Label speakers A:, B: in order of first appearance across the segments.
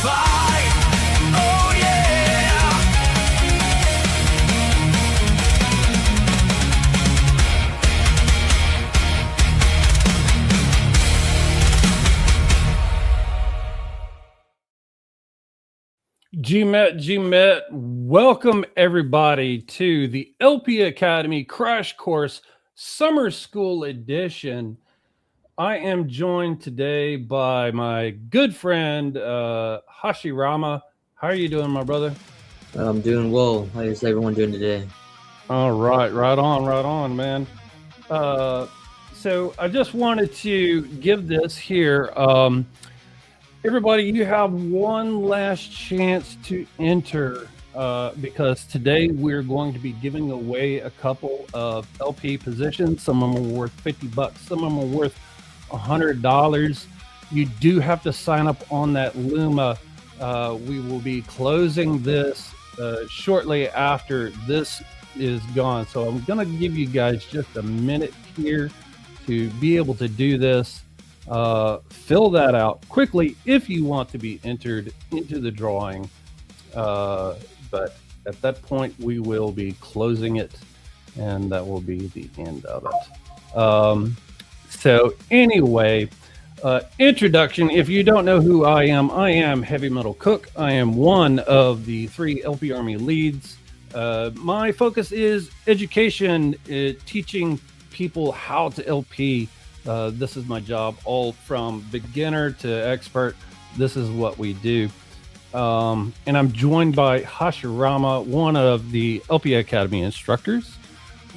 A: fight. Oh yeah.
B: GMet, welcome everybody to the LP Academy Crash Course Summer School Edition. I am joined today by my good friend, Hashirama. How are you doing, my brother?
C: I'm doing well. How is everyone doing today?
B: All right, right on, man. So I just wanted to give this here. Everybody, you have one last chance to enter because today we're going to be giving away a couple of LP positions. Some of them are worth $50, some of them are worth $100. You do have to sign up on that Luma. We will be closing this shortly after this is gone. So I'm going to give you guys just a minute here to be able to do this. Fill that out quickly if you want to be entered into the drawing. But at that point, we will be closing it, and that will be the end of it. So anyway, introduction. If you don't know who I am Heavy Metal Cook. I am one of the 3 LP Army leads. My focus is education, teaching people how to LP. This is my job, all from beginner to expert. This is what we do. And I'm joined by Hashirama, one of the LP Academy instructors.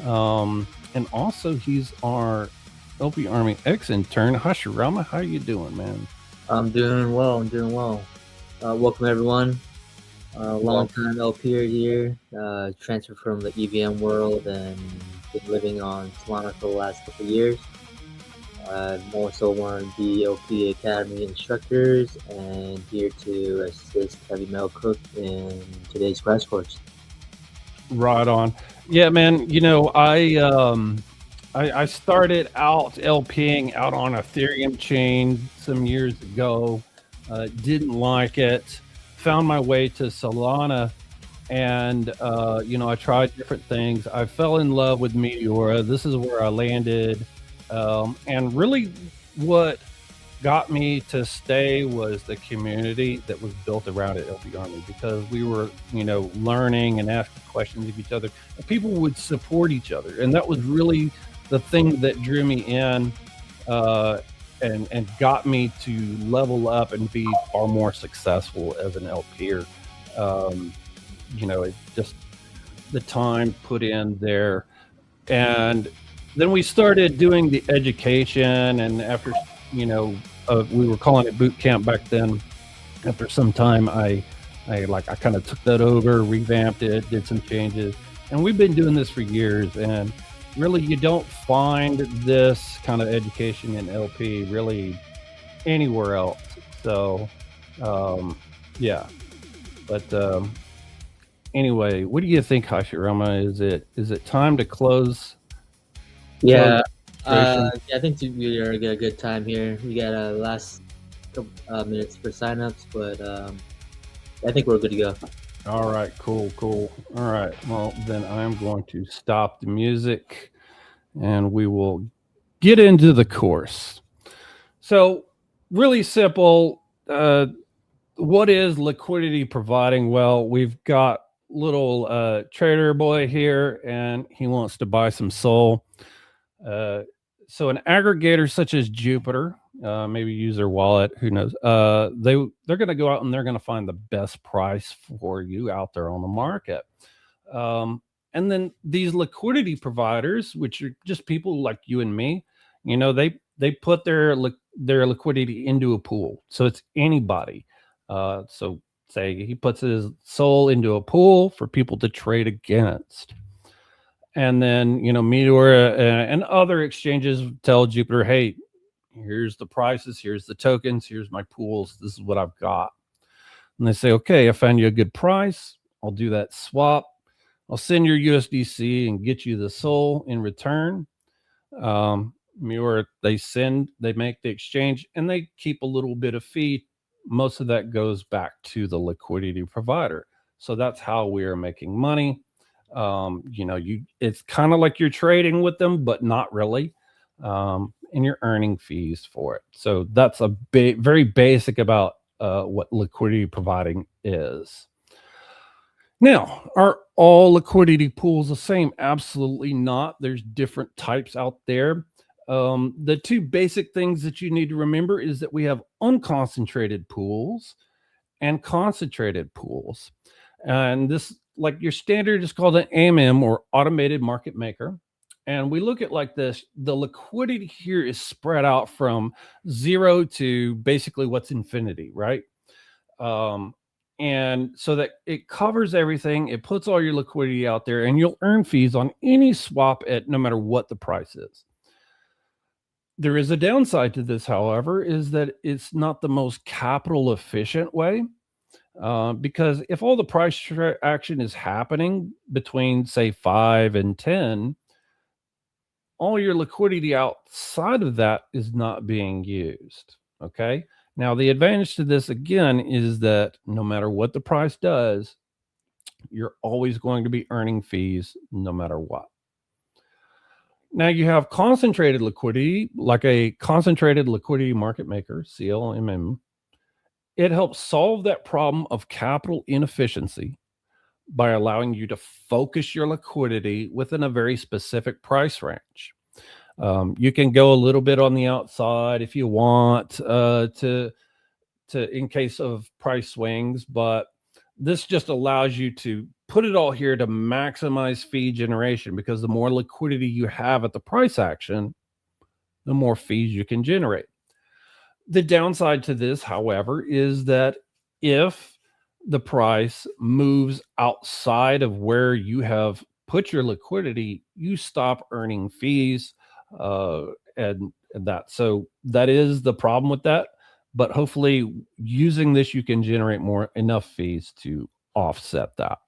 B: And also he's our LP Army ex-intern. Hashirama, how you doing, man?
C: I'm doing well. Welcome everyone. Long time LPer here. Transferred from the EVM world and been living on Solana for the last couple of years. I'm also one of the LP Academy instructors and here to assist Heavy Metal Cook in today's crash course.
B: Right on. Yeah, man. You know, I started out LPing out on Ethereum chain some years ago. Didn't like it. Found my way to Solana, and I tried different things. I fell in love with Meteora. This is where I landed. And really what got me to stay was the community that was built around at LP Army, because we were, learning and asking questions of each other, and people would support each other. And that was really the thing that drew me in, and got me to level up and be far more successful as an LPer. It just the time put in there. And then we started doing the education, and after, we were calling it boot camp back then. After some time, I kind of took that over, revamped it, did some changes, and we've been doing this for years. And really, you don't find this kind of education in LP really anywhere else. So, yeah. But anyway, what do you think, Hashirama? Is it time to close?
C: Yeah, I think we are getting a good time here. We got last couple minutes for signups, but I think we're good to go.
B: All right, cool. All right, well, then I'm going to stop the music and we will get into the course. So, really simple. What is liquidity providing? Well, we've got little trader boy here, and he wants to buy some SOL. So an aggregator such as Jupiter, maybe use their wallet, who knows? They're going to go out and they're going to find the best price for you out there on the market. And then these liquidity providers, which are just people like you and me, they put their liquidity into a pool. So it's anybody. So say he puts his SOL into a pool for people to trade against. And then, Meteora and other exchanges tell Jupiter, hey, here's the prices, here's the tokens, here's my pools, this is what I've got. And they say, okay, I found you a good price. I'll do that swap. I'll send your USDC and get you the SOL in return. Meteora, they make the exchange, and they keep a little bit of fee, most of that goes back to the liquidity provider. So that's how we are making money. It's kind of like you're trading with them, but not really. And you're earning fees for it. So that's a very basic about what liquidity providing is. Now, are all liquidity pools the same? Absolutely not. There's different types out there. The two basic things that you need to remember is that we have unconcentrated pools and concentrated pools. And this, like your standard, is called an AMM, or automated market maker. And we look at like this: the liquidity here is spread out from 0 to basically what's infinity, right? And so that it covers everything, it puts all your liquidity out there, and you'll earn fees on any swap at no matter what the price is. There is a downside to this, however, is that it's not the most capital efficient way. Because if all the price action is happening between, say, 5 and 10, all your liquidity outside of that is not being used. Okay. Now, the advantage to this, again, is that no matter what the price does, you're always going to be earning fees no matter what. Now, you have concentrated liquidity, like a concentrated liquidity market maker, CLMM. It helps solve that problem of capital inefficiency by allowing you to focus your liquidity within a very specific price range. You can go a little bit on the outside if you want to in case of price swings, but this just allows you to put it all here to maximize fee generation, because the more liquidity you have at the price action, the more fees you can generate. The downside to this, however, is that if the price moves outside of where you have put your liquidity, you stop earning fees, and that. So that is the problem with that. But hopefully, using this, you can generate enough fees to offset that.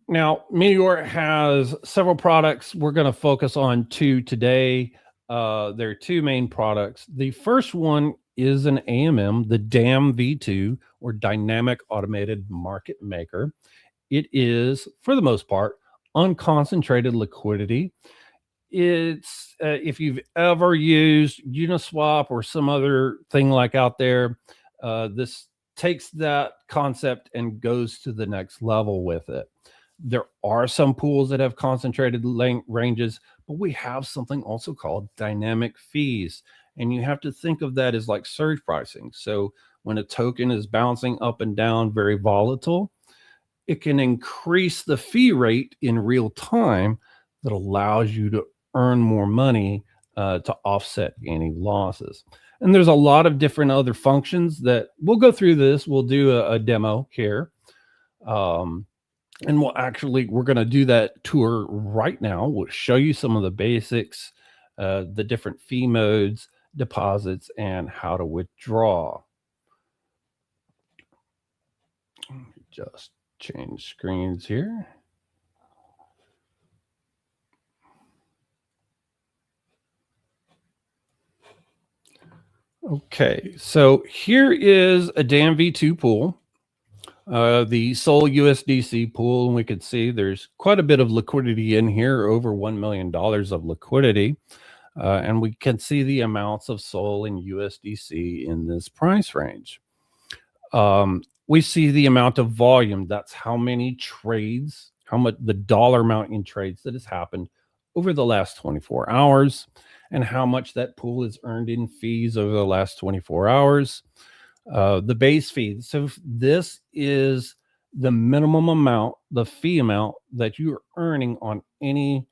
B: Now, Meteor has several products. We're going to focus on two today. There are two main products. The first one is an AMM, the DAM V2, or Dynamic Automated Market Maker. It is, for the most part, unconcentrated liquidity. It's if you've ever used Uniswap or some other thing like out there, this takes that concept and goes to the next level with it. There are some pools that have concentrated ranges, but we have something also called dynamic fees. And you have to think of that as like surge pricing. So when a token is bouncing up and down, very volatile, it can increase the fee rate in real time that allows you to earn more money to offset any losses. And there's a lot of different other functions that we'll go through this. We'll do a demo here. And we're going to do that tour right now. We'll show you some of the basics, the different fee modes, deposits, and how to withdraw. Just change screens here. Okay, so here is a DAM V2 pool. The Sol USDC pool, and we could see there's quite a bit of liquidity in here, over $1 million of liquidity. And we can see the amounts of Sol and USDC in this price range. We see the amount of volume. That's how many trades, how much the dollar amount in trades that has happened over the last 24 hours, and how much that pool has earned in fees over the last 24 hours. The base fee. So this is the minimum amount, the fee amount that you are earning on any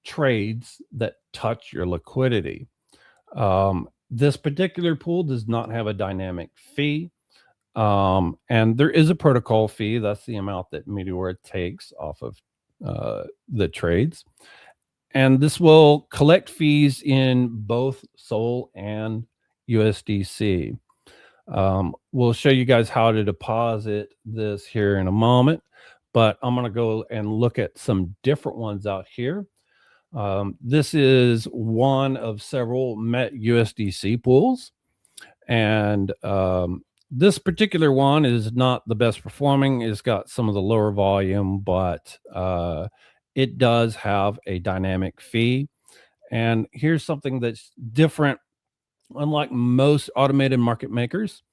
B: trades that touch your liquidity. This particular pool does not have a dynamic fee. And there is a protocol fee. That's the amount that Meteora takes off of the trades. And this will collect fees in both Sol and USDC. We'll show you guys how to deposit this here in a moment, but I'm going to go and look at some different ones out here. This is one of several Met USDC pools, and this particular one is not the best performing. It's got some of the lower volume, but it does have a dynamic fee. And here's something that's different. Unlike most automated market makers,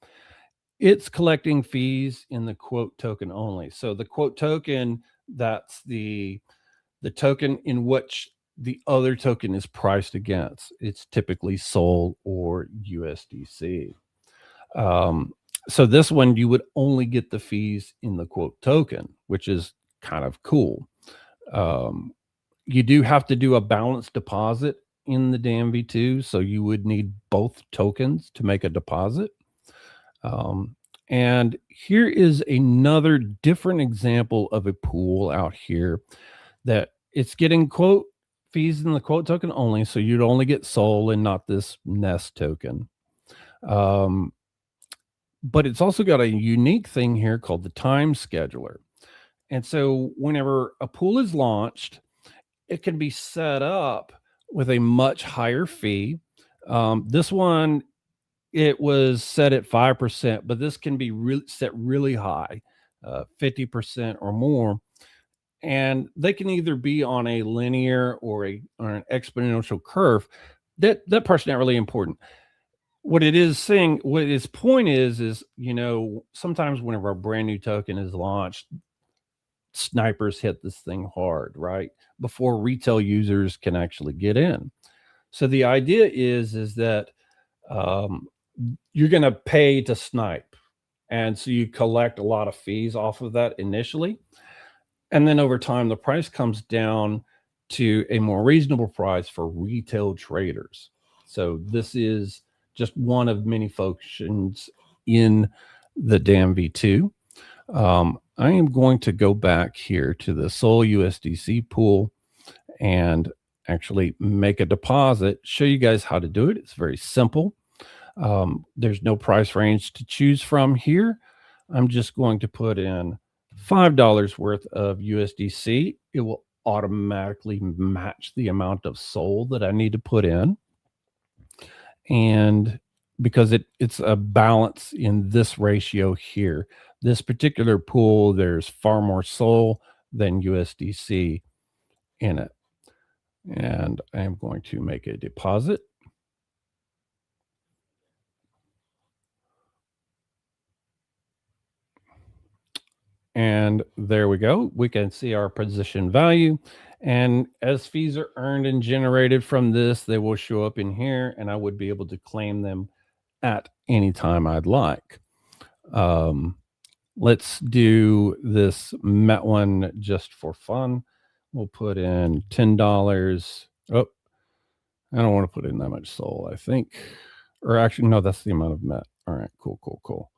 B: it's collecting fees in the quote token only. So the quote token, that's the token in which the other token is priced against. It's typically SOL or USDC. So this one, you would only get the fees in the quote token, which is kind of cool. You do have to do a balance deposit in the DMV2, so you would need both tokens to make a deposit. And here is another different example of a pool out here that it's getting quote fees in the quote token only, so you'd only get SOL and not this Nest token. But it's also got a unique thing here called the time scheduler. And so whenever a pool is launched, it can be set up with a much higher fee. This one, it was set at 5%, but this can be set really high, 50% or more. And they can either be on a linear or an exponential curve. That part's not really important. What it is saying, what its point is, sometimes whenever a brand new token is launched, snipers hit this thing hard, right? Before retail users can actually get in. So the idea is that you're going to pay to snipe. And so you collect a lot of fees off of that initially. And then over time, the price comes down to a more reasonable price for retail traders. So this is just one of many functions in the DAM-V2. I am going to go back here to the SOL USDC pool and actually make a deposit, show you guys how to do it. It's very simple. There's no price range to choose from here. I'm just going to put in $5 worth of USDC. It will automatically match the amount of SOL that I need to put in. And because it's a balance in this ratio here, this particular pool, there's far more SOL than USDC in it. And I am going to make a deposit. And there we go. We can see our position value. And as fees are earned and generated from this, they will show up in here, and I would be able to claim them at any time I'd like. Let's do this Met one just for fun. We'll put in $10. Oh, I don't want to put in that much SOL, I think. Or actually, no, that's the amount of Met. All right, cool.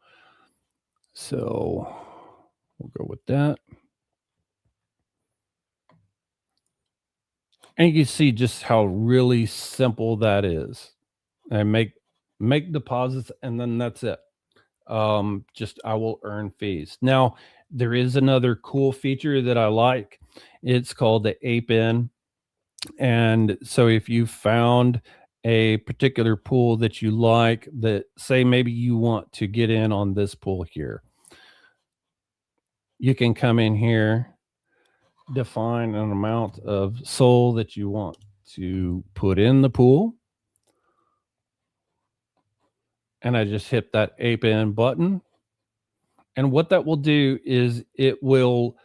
B: So we'll go with that. And you can see just how really simple that is. And make deposits, and then that's it. Just I will earn fees. Now, there is another cool feature that I like. It's called the ape-in. And so if you found a particular pool that you like, that say maybe you want to get in on this pool here, you can come in here, define an amount of SOL that you want to put in the pool. And I just hit that ape-in button. And what that will do is it will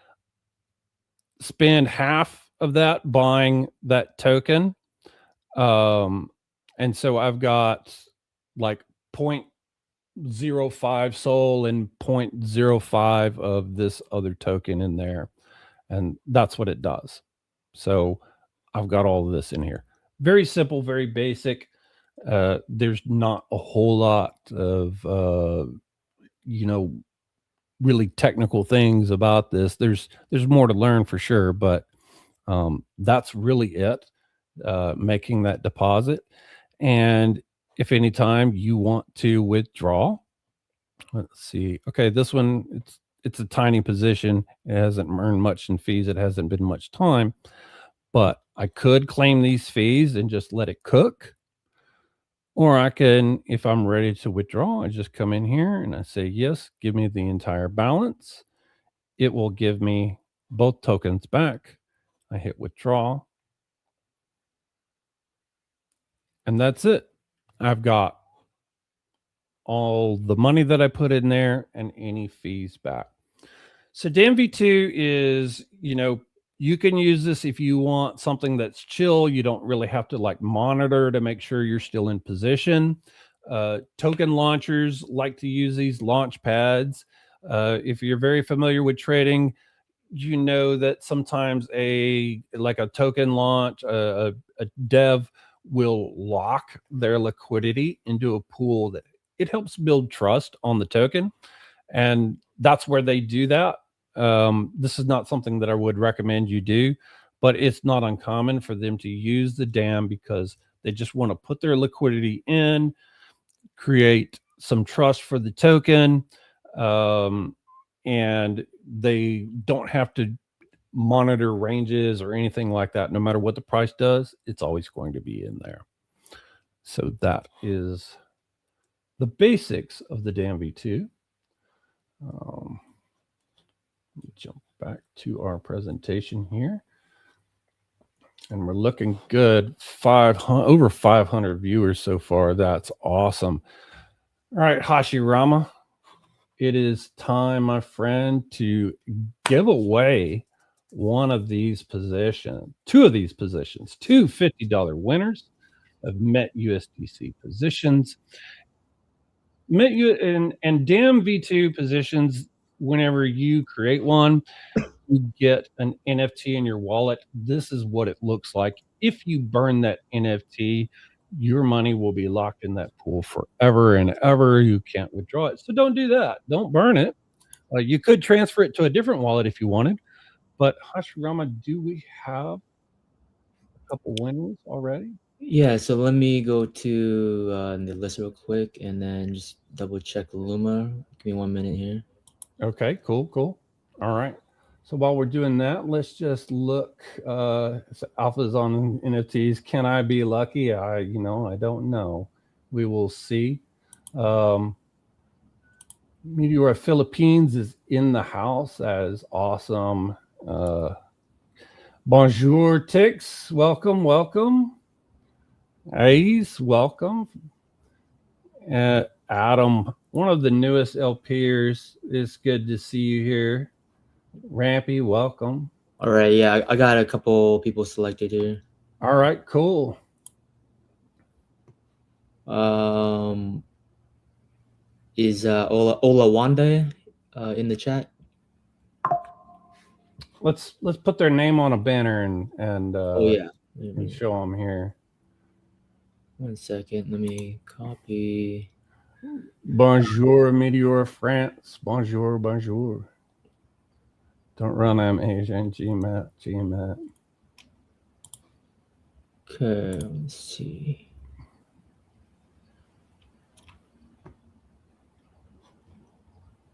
B: spend half of that buying that token. And so I've got like 0.05 SOL and 0.05 of this other token in there. And that's what it does. So I've got all of this in here. Very simple, very basic. There's not a whole lot of, really technical things about this. There's more to learn for sure, but that's really it. Making that deposit. And if anytime you want to withdraw, let's see. Okay, this one, it's a tiny position. It hasn't earned much in fees. It hasn't been much time, but I could claim these fees and just let it cook. Or I can, if I'm ready to withdraw, I just come in here and I say, yes, give me the entire balance. It will give me both tokens back. I hit withdraw. And that's it. I've got all the money that I put in there and any fees back. So DMV2 is, you can use this if you want something that's chill. You don't really have to like monitor to make sure you're still in position. Token launchers like to use these launch pads. If you're very familiar with trading, you know that sometimes a token launch, a dev will lock their liquidity into a pool that it helps build trust on the token. And that's where they do that. This is not something that I would recommend you do, but it's not uncommon for them to use the dam because they just want to put their liquidity in, create some trust for the token, and they don't have to monitor ranges or anything like that. No matter what the price does, it's always going to be in there. So that is the basics of the DAM V2. Jump back to our presentation here. And we're looking good. Over 500 viewers so far. That's awesome. All right, Hashirama. It is time, my friend, to give away one of these positions, two of these positions, two $50 winners of Met USDC positions. Met and DAM V2 positions, whenever you create one, you get an NFT in your wallet. This is what it looks like. If you burn that NFT, your money will be locked in that pool forever and ever. You can't withdraw it. So don't do that. Don't burn it. You could transfer it to a different wallet if you wanted. But Hashirama, do we have a couple winners already?
C: Yeah, so let me go to the list real quick and then just double check Luma. Give me 1 minute here.
B: Okay, cool. All right. So while we're doing that, let's just look. Alpha's on NFTs. Can I be lucky? I don't know. We will see. Meteora Philippines is in the house. That is awesome. Bonjour, Tix. Welcome. Ace, welcome. Adam, one of the newest LPers. It's good to see you here. Rampy, welcome.
C: All right, yeah, I got a couple people selected here.
B: All right, cool.
C: Is Ola Wanda in the chat?
B: Let's put their name on a banner and
C: and
B: show them here.
C: 1 second, let me copy.
B: Bonjour, Meteora France. Bonjour. Don't run Asian GMAT.
C: Okay, let's see.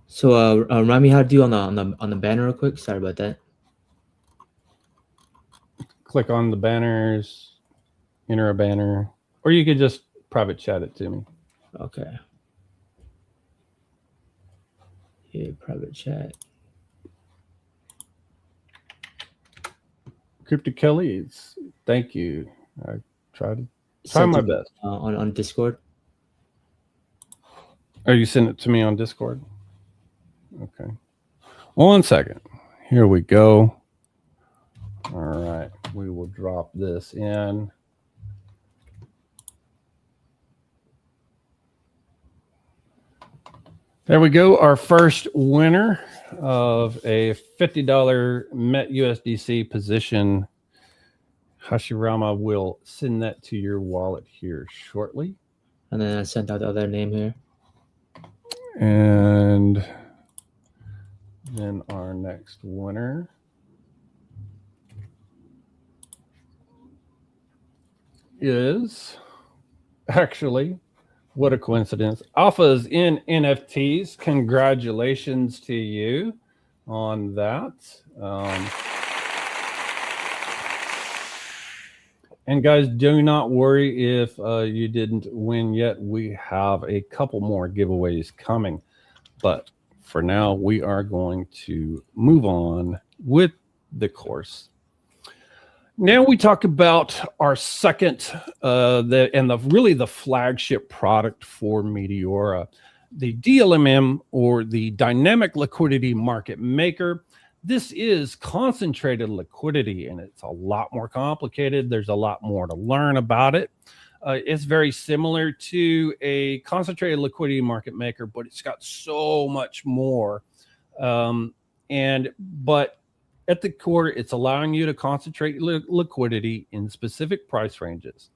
C: So remind me how to do on the banner real quick. Sorry about that.
B: Click on the banners, enter a banner, or you could just private chat it to me.
C: Okay. Yeah, private chat.
B: Crypto Kelly's. Thank you. I try my best.
C: On Discord.
B: Oh, you send it to me on Discord? Okay. 1 second. Here we go. All right. We will drop this in. There we go. Our first winner of a $50 Met USDC position. Hashirama will send that to your wallet here shortly.
C: And then I sent out the other name here.
B: And then our next winner is actually, what a coincidence. Alpha's in NFTs. Congratulations to you on that. And guys, do not worry if you didn't win yet. We have a couple more giveaways coming. But for now, we are going to move on with the course. Now we talk about our second, really the flagship product for Meteora, the DLMM, or the Dynamic Liquidity Market Maker. This is concentrated liquidity, and it's a lot more complicated. There's a lot more to learn about it. It's very similar to a concentrated liquidity market maker, but it's got so much more. But at the core, it's allowing you to concentrate liquidity in specific price ranges.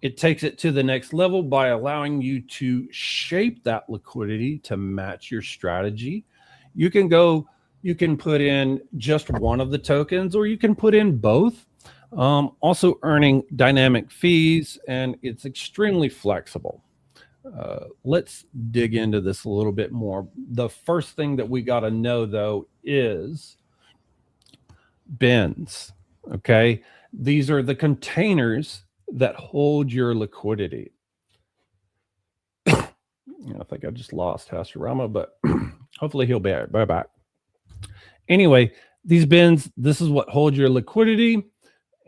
B: It takes it to the next level by allowing you to shape that liquidity to match your strategy. You can put in just one of the tokens, or you can put in both. Also earning dynamic fees, and it's extremely flexible. Let's dig into this a little bit more. The first thing that we got to know, though, is bins. Okay, these are the containers that hold your liquidity. I think I just lost Hasarama, but hopefully he'll be right back. Anyway, these bins, this is what holds your liquidity.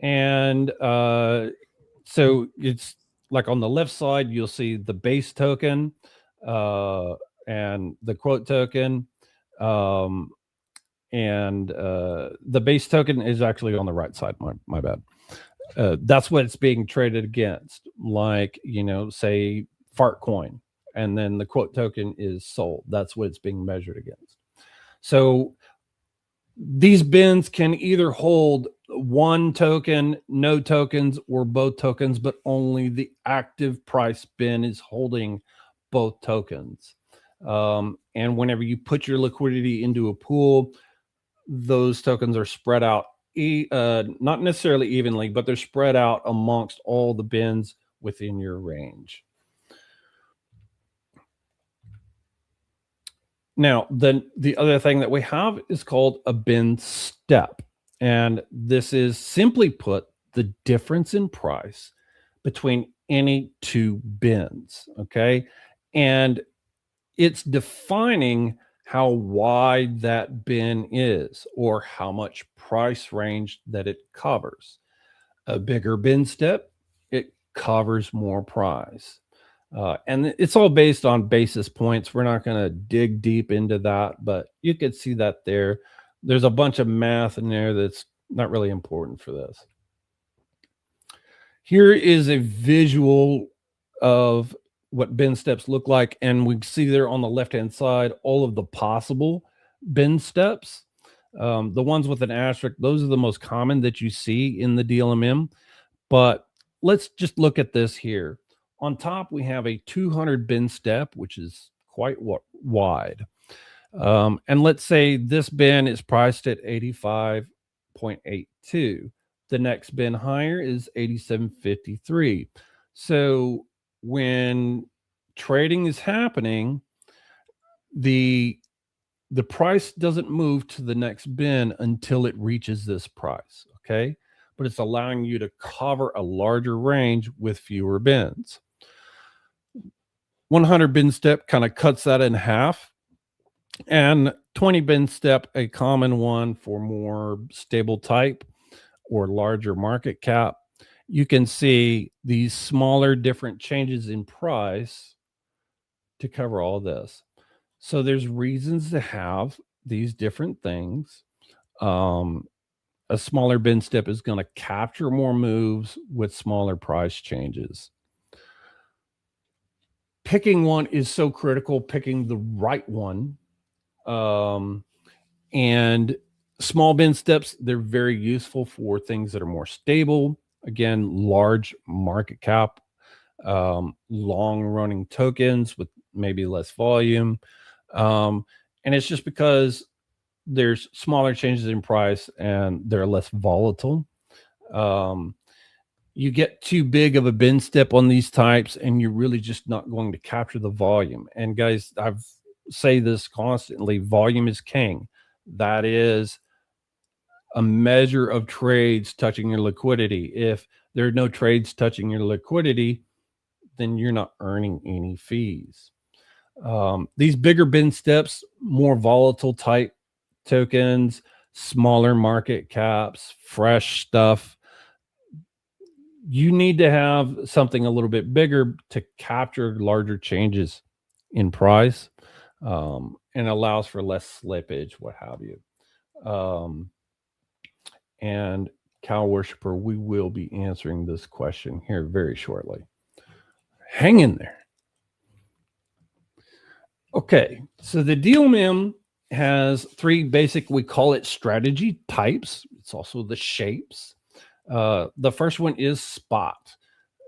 B: And so it's like on the left side, you'll see the base token and the quote token. The base token is actually on the right side. My bad. That's what it's being traded against, like, say fart coin, and then the quote token is sold. That's what it's being measured against. So these bins can either hold one token, no tokens, or both tokens, but only the active price bin is holding both tokens. And whenever you put your liquidity into a pool, those tokens are spread out, not necessarily evenly, but they're spread out amongst all the bins within your range. Now, then the other thing that we have is called a bin step. And this is, simply put, the difference in price between any two bins. Okay. And it's defining how wide that bin is, or how much price range that it covers. A bigger bin step, it covers more price. And it's all based on basis points. We're not going to dig deep into that, but you could see that there. There's a bunch of math in there that's not really important for this. Here is a visual of what bin steps look like, and we see there on the left-hand side all of the possible bin steps. The ones with an asterisk, those are the most common that you see in the DLMM. But let's just look at this here. On top, we have a 200 bin step, which is quite wide. And let's say this bin is priced at 85.82. The next bin higher is 87.53. So when trading is happening, the price doesn't move to the next bin until it reaches this price. Okay. But it's allowing you to cover a larger range with fewer bins. 100 bin step kind of cuts that in half, and 20 bin step, a common one for more stable type or larger market cap. You can see these smaller different changes in price to cover all this. So there's reasons to have these different things. A smaller bin step is going to capture more moves with smaller price changes. Picking one is so critical, picking the right one. And small bin steps, they're very useful for things that are more stable. Again, large market cap, long running tokens with maybe less volume. And it's just because there's smaller changes in price and they're less volatile. You get too big of a bin step on these types, and you're really just not going to capture the volume. And guys, I've say this constantly: volume is king. That is a measure of trades touching your liquidity. If there are no trades touching your liquidity, then you're not earning any fees. These bigger bin steps, more volatile type tokens, smaller market caps, fresh stuff, you need to have something a little bit bigger to capture larger changes in price, and allows for less slippage, what have you. And Cow Worshiper, we will be answering this question here very shortly. Hang in there. Okay, so the DLM has three basic, we call it strategy types. It's also the shapes. The first one is spot.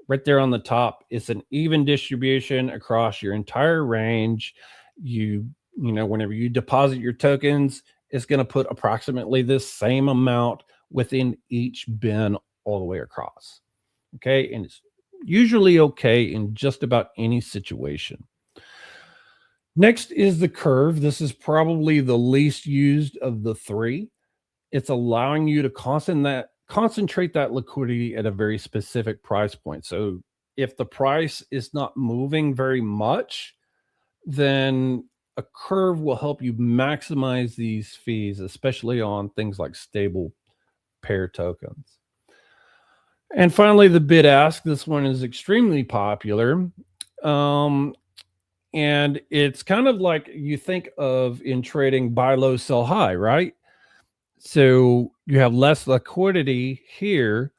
B: Right there on the top, it's an even distribution across your entire range. You know, whenever you deposit your tokens, it's going to put approximately this same amount within each bin all the way across. Okay, and it's usually okay in just about any situation. Next is the curve. This is probably the least used of the three. It's allowing you to concentrate that liquidity at a very specific price point. So if the price is not moving very much, then a curve will help you maximize these fees, especially on things like stable pair tokens. And finally, the bid ask. This one is extremely popular. And it's kind of like you think of in trading buy low, sell high, right? So you have less liquidity here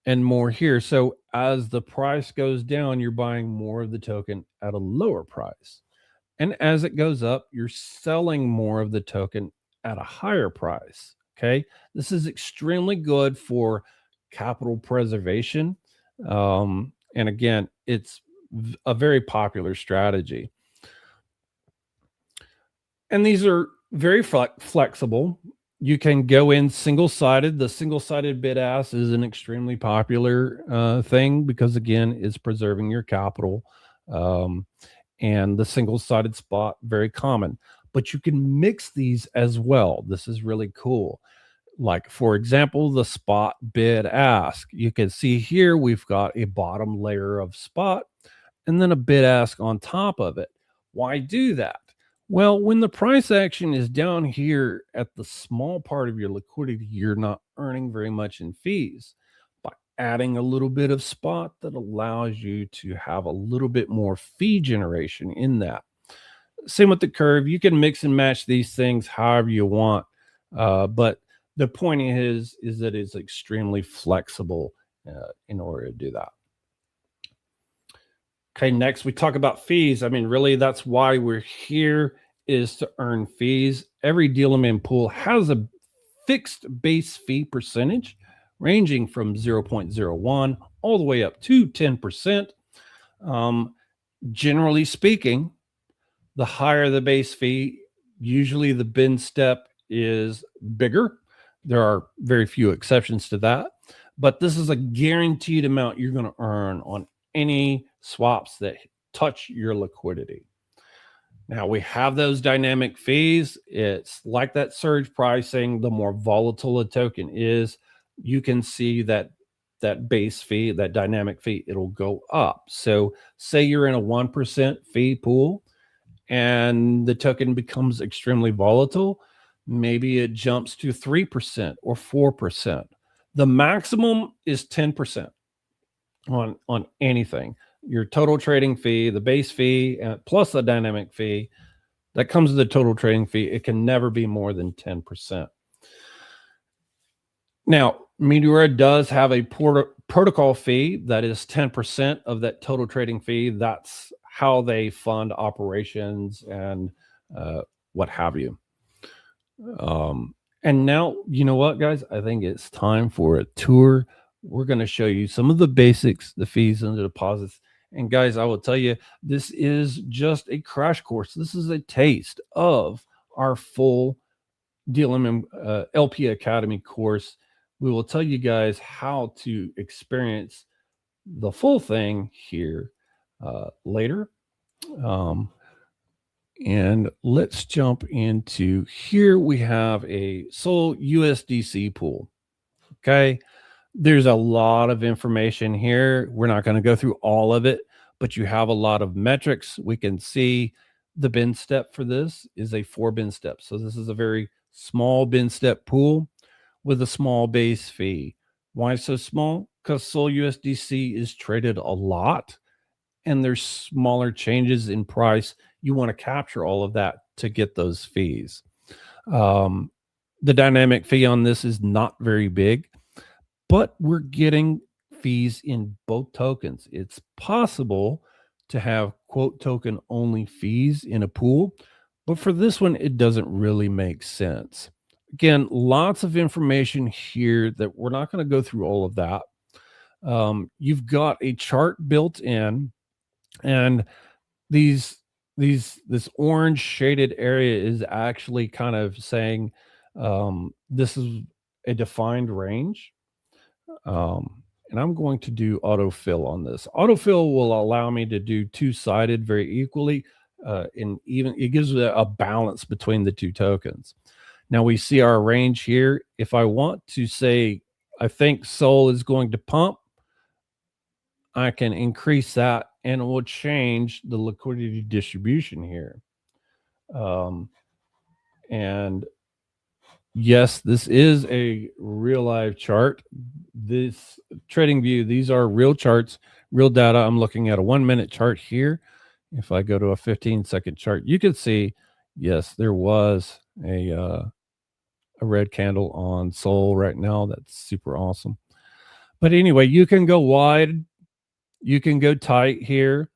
B: and more here. So as the price goes down, you're buying more of the token at a lower price. And as it goes up, you're selling more of the token at a higher price. Okay. This is extremely good for capital preservation. And again, it's a very popular strategy. And these are very flexible. You can go in single-sided. The single-sided bid ask is an extremely popular thing because, again, it's preserving your capital. And the single-sided spot, very common. But you can mix these as well. This is really cool. Like, for example, the spot bid ask. You can see here we've got a bottom layer of spot and then a bid ask on top of it. Why do that? Well, when the price action is down here at the small part of your liquidity, you're not earning very much in fees. By adding a little bit of spot, that allows you to have a little bit more fee generation in that. Same with the curve. You can mix and match these things however you want. But the point is that it's extremely flexible in order to do that. Okay, next we talk about fees. I mean, really, that's why we're here, is to earn fees. Every DLM pool has a fixed base fee percentage ranging from 0.01 all the way up to 10%. Generally speaking, the higher the base fee, usually the bin step is bigger. There are very few exceptions to that, but this is a guaranteed amount you're going to earn on any swaps that touch your liquidity. Now we have those dynamic fees. It's like that surge pricing. The more volatile a token is, you can see that base fee, that dynamic fee, it'll go up. So say you're in a 1% fee pool and the token becomes extremely volatile, maybe it jumps to 3% or 4%. The maximum is 10% on anything. Your total trading fee, the base fee, plus the dynamic fee, that comes with the total trading fee. It can never be more than 10%. Now, Meteora does have a protocol fee that is 10% of that total trading fee. That's how they fund operations and what have you. And now, you know what, guys? I think it's time for a tour. We're going to show you some of the basics, the fees and the deposits. And guys, I will tell you, this is just a crash course. This is a taste of our full DLM LP Academy course. We will tell you guys how to experience the full thing here later. And let's jump into here. We have a Sol USDC pool. Okay. There's a lot of information here. We're not going to go through all of it, but you have a lot of metrics. We can see the bin step for this is a 4 bin step. So this is a very small bin step pool with a small base fee. Why so small? Because Sol USDC is traded a lot and there's smaller changes in price. You want to capture all of that to get those fees. The dynamic fee on this is not very big, but we're getting fees in both tokens. It's possible to have quote token only fees in a pool, but for this one, it doesn't really make sense. Again, lots of information here that we're not going to go through all of that. You've got a chart built in, and this orange shaded area is actually kind of saying this is a defined range. And I'm going to do autofill on this. Autofill will allow me to do two-sided very equally, and even it gives a balance between the two tokens. Now we see our range here. If I want to say, I think Sol is going to pump, I can increase that and it will change the liquidity distribution here. And yes, this is a real live chart. This trading view, these are real charts, real data. I'm looking at a 1 minute chart here. If I go to a 15-second chart, you can see, yes, there was a red candle on Sol right now. That's super awesome. But anyway, you can go wide, you can go tight here.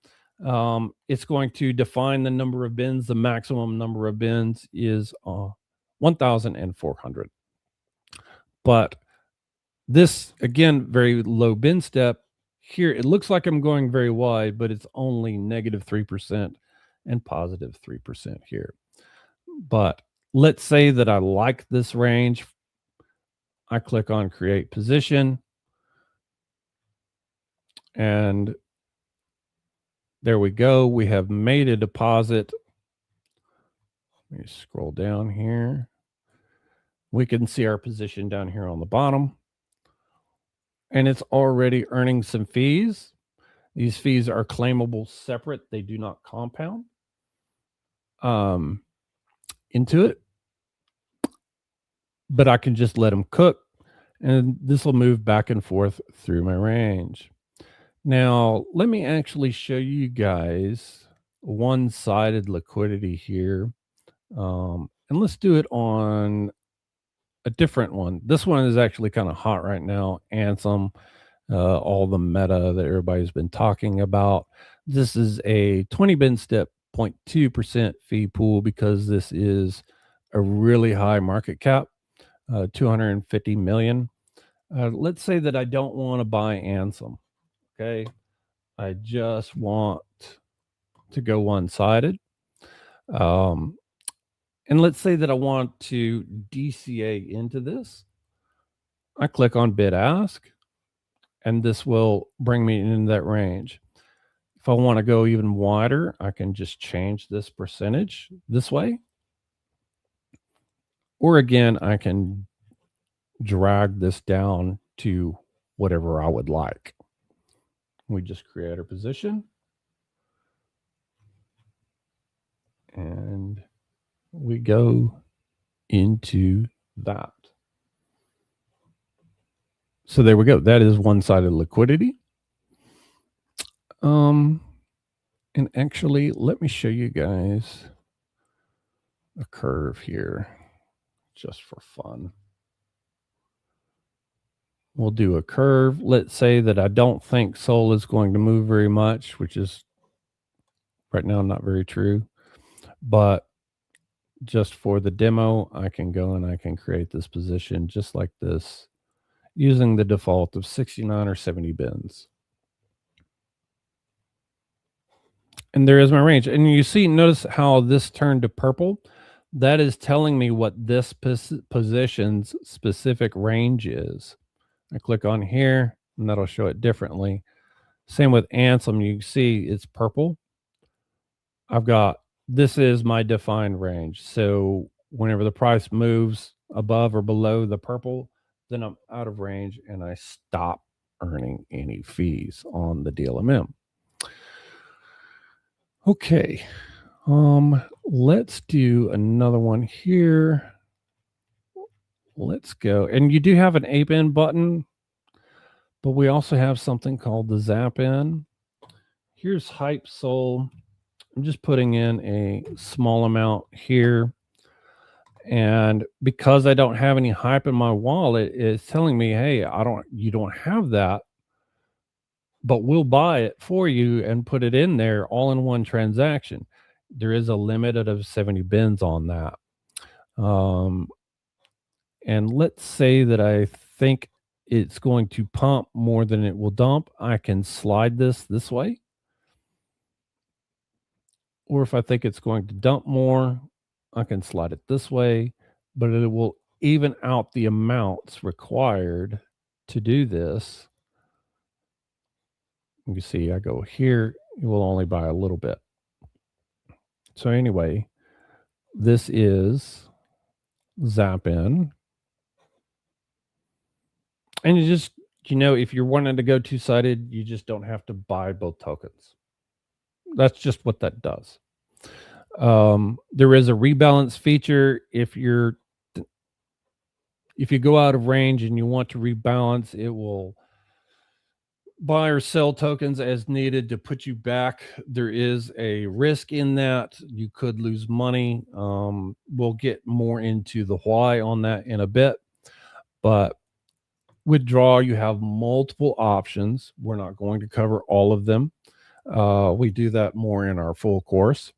B: It's going to define the number of bins. The maximum number of bins is 1,400. But this, again, very low bin step. Here, it looks like I'm going very wide, but it's only negative 3% and positive 3% here. But let's say that I like this range. I click on create position. And there we go. We have made a deposit. Let me scroll down here. We can see our position down here on the bottom. And it's already earning some fees. These fees are claimable separate. They do not compound into it. But I can just let them cook. And this will move back and forth through my range. Now, let me actually show you guys one-sided liquidity here. And let's do it on a different one. This one is actually kind of hot right now. Anthem, all the meta that everybody's been talking about. This is a 20 bin step 0.2% fee pool because this is a really high market cap, 250 million. Let's say that I don't want to buy Anthem. Okay. I just want to go one-sided. And let's say that I want to DCA into this. I click on bid ask, and this will bring me into that range. If I want to go even wider, I can just change this percentage this way. Or again, I can drag this down to whatever I would like. We just create our position. And we go into that. So there we go. That is one-sided liquidity. And actually, let me show you guys a curve here just for fun. We'll do a curve. Let's say that I don't think Sol is going to move very much, which is right now not very true. But just for the demo, I can go and I can create this position just like this using the default of 69 or 70 bins. And there is my range. And you see, notice how this turned to purple. That is telling me what this position's specific range is. I click on here and that'll show it differently. Same with Anthem. You can see it's purple. I've got, this is my defined range. So whenever the price moves above or below the purple, then I'm out of range and I stop earning any fees on the DLMM. Okay. Let's do another one here. Let's go. And you do have an ape in button, but we also have something called the zap in. Here's hype soul. I'm just putting in a small amount here. And because I don't have any hype in my wallet, it's telling me, hey, you don't have that, but we'll buy it for you and put it in there all in one transaction. There is a limit of 70 bins on that. And let's say that I think it's going to pump more than it will dump. I can slide this way. Or if I think it's going to dump more, I can slide it this way, but it will even out the amounts required to do this. You can see I go here, it will only buy a little bit. So anyway, this is zap in. And you just, if you're wanting to go two-sided, you just don't have to buy both tokens. That's just what that does. There is a rebalance feature. If you go out of range and you want to rebalance, it will buy or sell tokens as needed to put you back. There is a risk in that. You could lose money. We'll get more into the why on that in a bit. But withdraw, you have multiple options. We're not going to cover all of them. We do that more in our full course.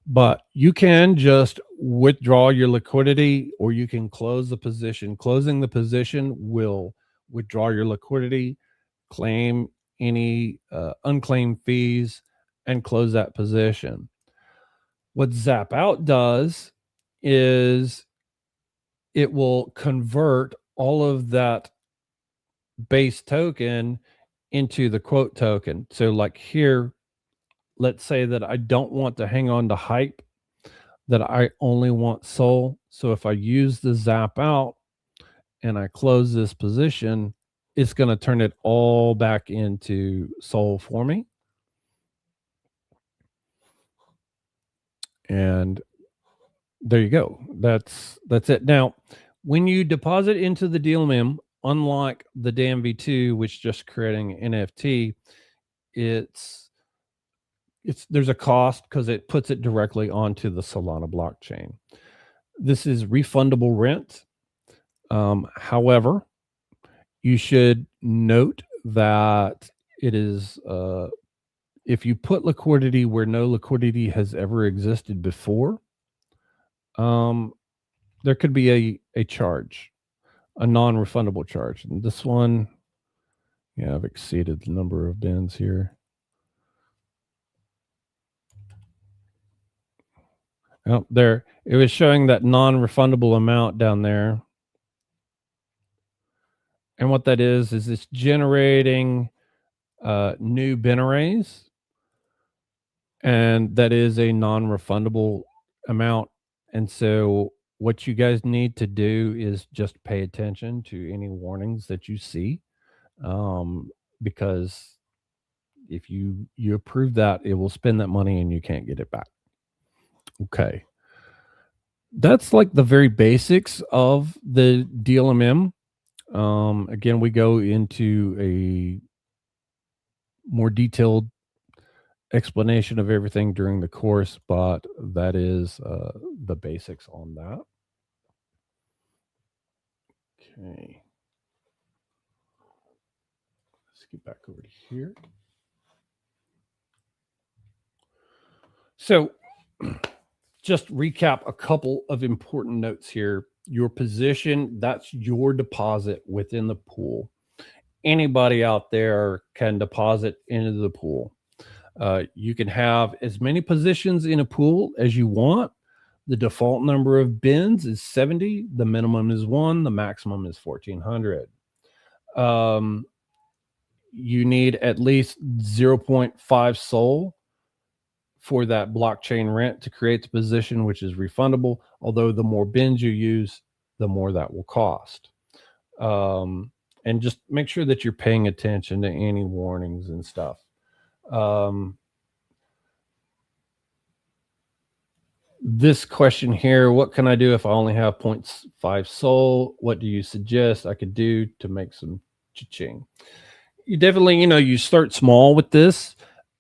B: But you can just withdraw your liquidity, or you can close the position. Closing the position will withdraw your liquidity, claim any unclaimed fees, and close that position. What Zap Out does is it will convert all of that base token into the quote token. So like here, let's say that I don't want to hang on to hype, that I only want soul. So if I use the zap out and I close this position, it's going to turn it all back into soul for me. And there you go. That's it. Now, when you deposit into the DLMM, unlike the DMV2, which just creating an NFT, there's a cost because it puts it directly onto the Solana blockchain. This is refundable rent. However, you should note that it is if you put liquidity where no liquidity has ever existed before, there could be a charge, a non-refundable charge. And this one, yeah, I've exceeded the number of bins here. Oh, there, it was showing that non-refundable amount down there. And what that is it's generating new bin arrays. And that is a non-refundable amount. And so what you guys need to do is just pay attention to any warnings that you see. Because if you approve that, it will spend that money and you can't get it back. Okay. That's like the very basics of the DLMM. Again, we go into a more detailed explanation of everything during the course, but that is the basics on that. Okay. Let's get back over to here. So just recap a couple of important notes here. Your position, that's your deposit within the pool. Anybody out there can deposit into the pool. You can have as many positions in a pool as you want. The default number of bins is 70. The minimum is 1. The maximum is 1,400. You need at least 0.5 SOL for that blockchain rent to create the position, which is refundable. Although the more bins you use, the more that will cost. And just make sure that you're paying attention to any warnings and stuff. This question here, what can I do if I only have 0.5 soul? What do you suggest I could do to make some cha-ching? You definitely, you start small with this.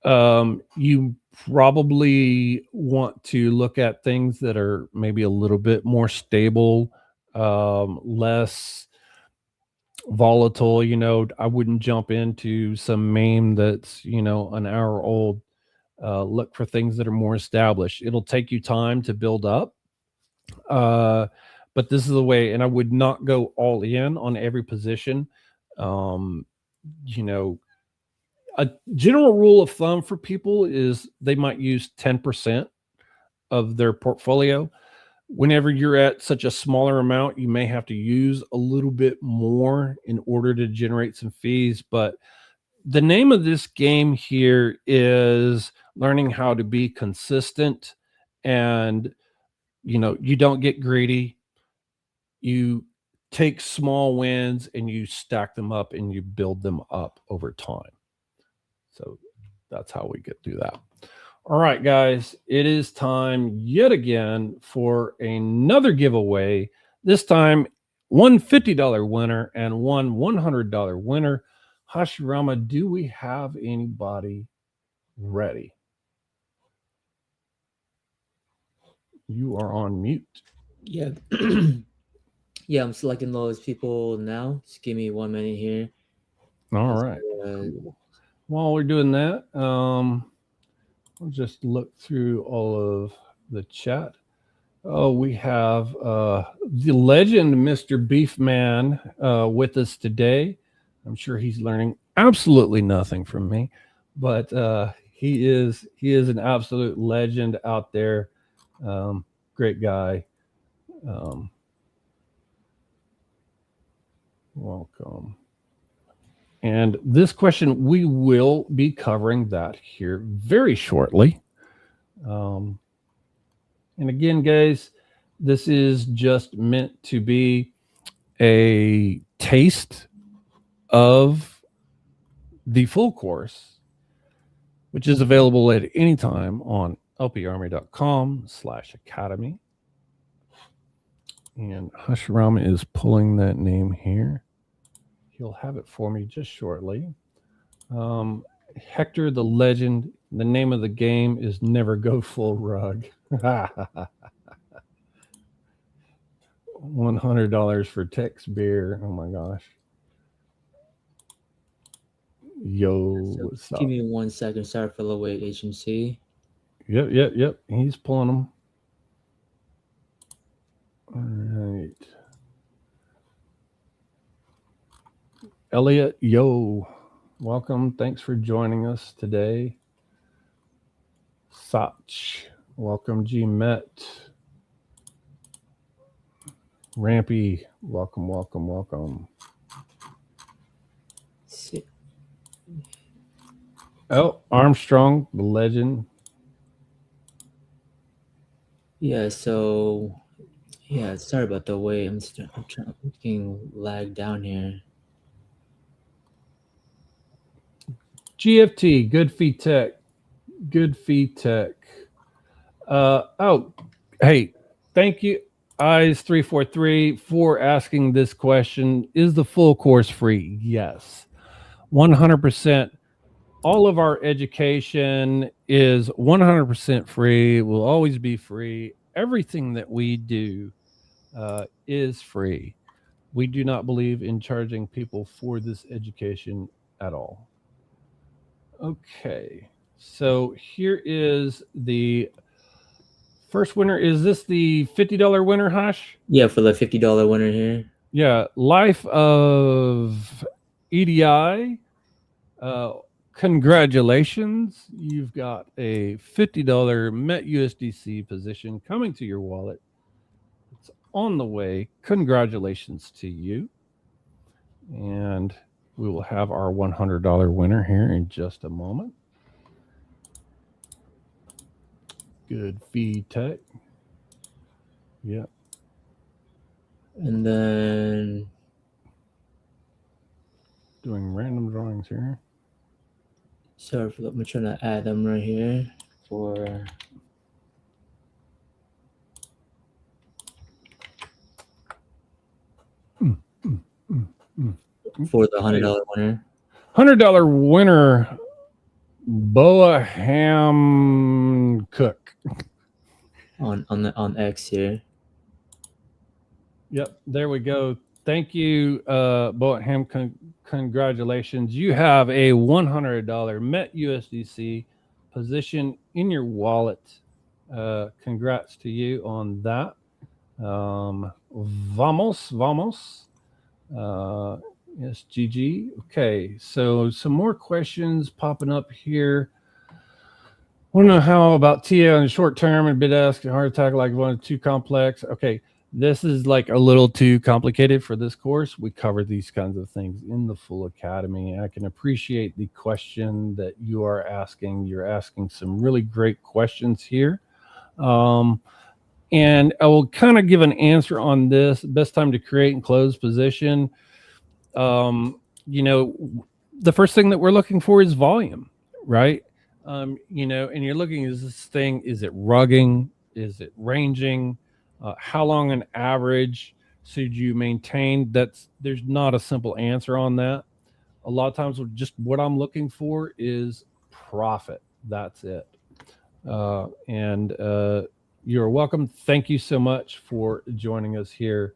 B: You probably want to look at things that are maybe a little bit more stable, less volatile. I wouldn't jump into some meme that's, an hour old. Look for things that are more established. It'll take you time to build up. But this is the way, and I would not go all in on every position. Um, you know, a general rule of thumb for people is they might use 10% of their portfolio. Whenever you're at such a smaller amount, you may have to use a little bit more in order to generate some fees. But the name of this game here is learning how to be consistent, and you don't get greedy. You take small wins and you stack them up and you build them up over time. So that's how we get through that. All right, guys, it is time yet again for another giveaway. This time, one $50 winner and one $100 winner. Hashirama, do we have anybody ready? You are on mute.
C: Yeah. Yeah, I'm selecting those people now. Just give me 1 minute here.
B: All right. Cool. While we're doing that, I'll just look through all of the chat. Oh, we have the legend, Mr. Beefman, with us today. I'm sure he's learning absolutely nothing from me, but he is an absolute legend out there. Great guy. Welcome. And this question, we will be covering that here very shortly. And again, guys, this is just meant to be a taste of the full course, which is available at any time on lparmy.com/academy. And Hashirama is pulling that name here. He'll have it for me just shortly. Hector the Legend. The name of the game is Never Go Full Rug. $100 for Tex beer. Oh my gosh. Yo,
C: So give me 1 second. Sorry for the wait, HMC.
B: Yep. He's pulling them. All right. Elliot, yo, welcome. Thanks for joining us today. Sach, welcome. G Met. Rampy, welcome. Oh, Armstrong, the legend.
C: Yeah, so sorry about the wait. I'm getting lagged down here.
B: GFT, Good Fee Tech. Hey, thank you, Eyes343, for asking this question. Is the full course free? Yes, 100%. All of our education is 100% free, will always be free. Everything that we do is free. We do not believe in charging people for this education at all. Okay, so here is the first winner. Is this the $50 winner, Hush?
C: Yeah, for the $50 winner here.
B: Yeah, Life of EDI. Congratulations. You've got a $50 Met USDC position coming to your wallet. It's on the way. Congratulations to you. And we will have our $100 winner here in just a moment. Good Fee Tech. Yeah.
C: And then
B: doing random drawings here.
C: Sorry for that. I'm trying to add them right here for the $100 winner.
B: $100 winner, Boa Ham Cook.
C: On X here.
B: Yep, there we go. Thank you, Boa Ham. Congratulations. You have a $100 Met USDC position in your wallet. Congrats to you on that. Vamos. Yes, GG. Okay, so some more questions popping up here. Want to know how about TA on the short term and bid ask and heart attack like one too complex? Okay, this is like a little too complicated for this course. We cover these kinds of things in the full academy. I can appreciate the question that you are asking. You're asking some really great questions here. And I will kind of give an answer on this. Best time to create and close position. You know, the first thing that we're looking for is volume, right? You know, and you're looking, is this thing, is it rugging? Is it ranging? How long an average should you maintain? There's not a simple answer on that. A lot of times just what I'm looking for is profit. That's it. And you're welcome. Thank you so much for joining us here.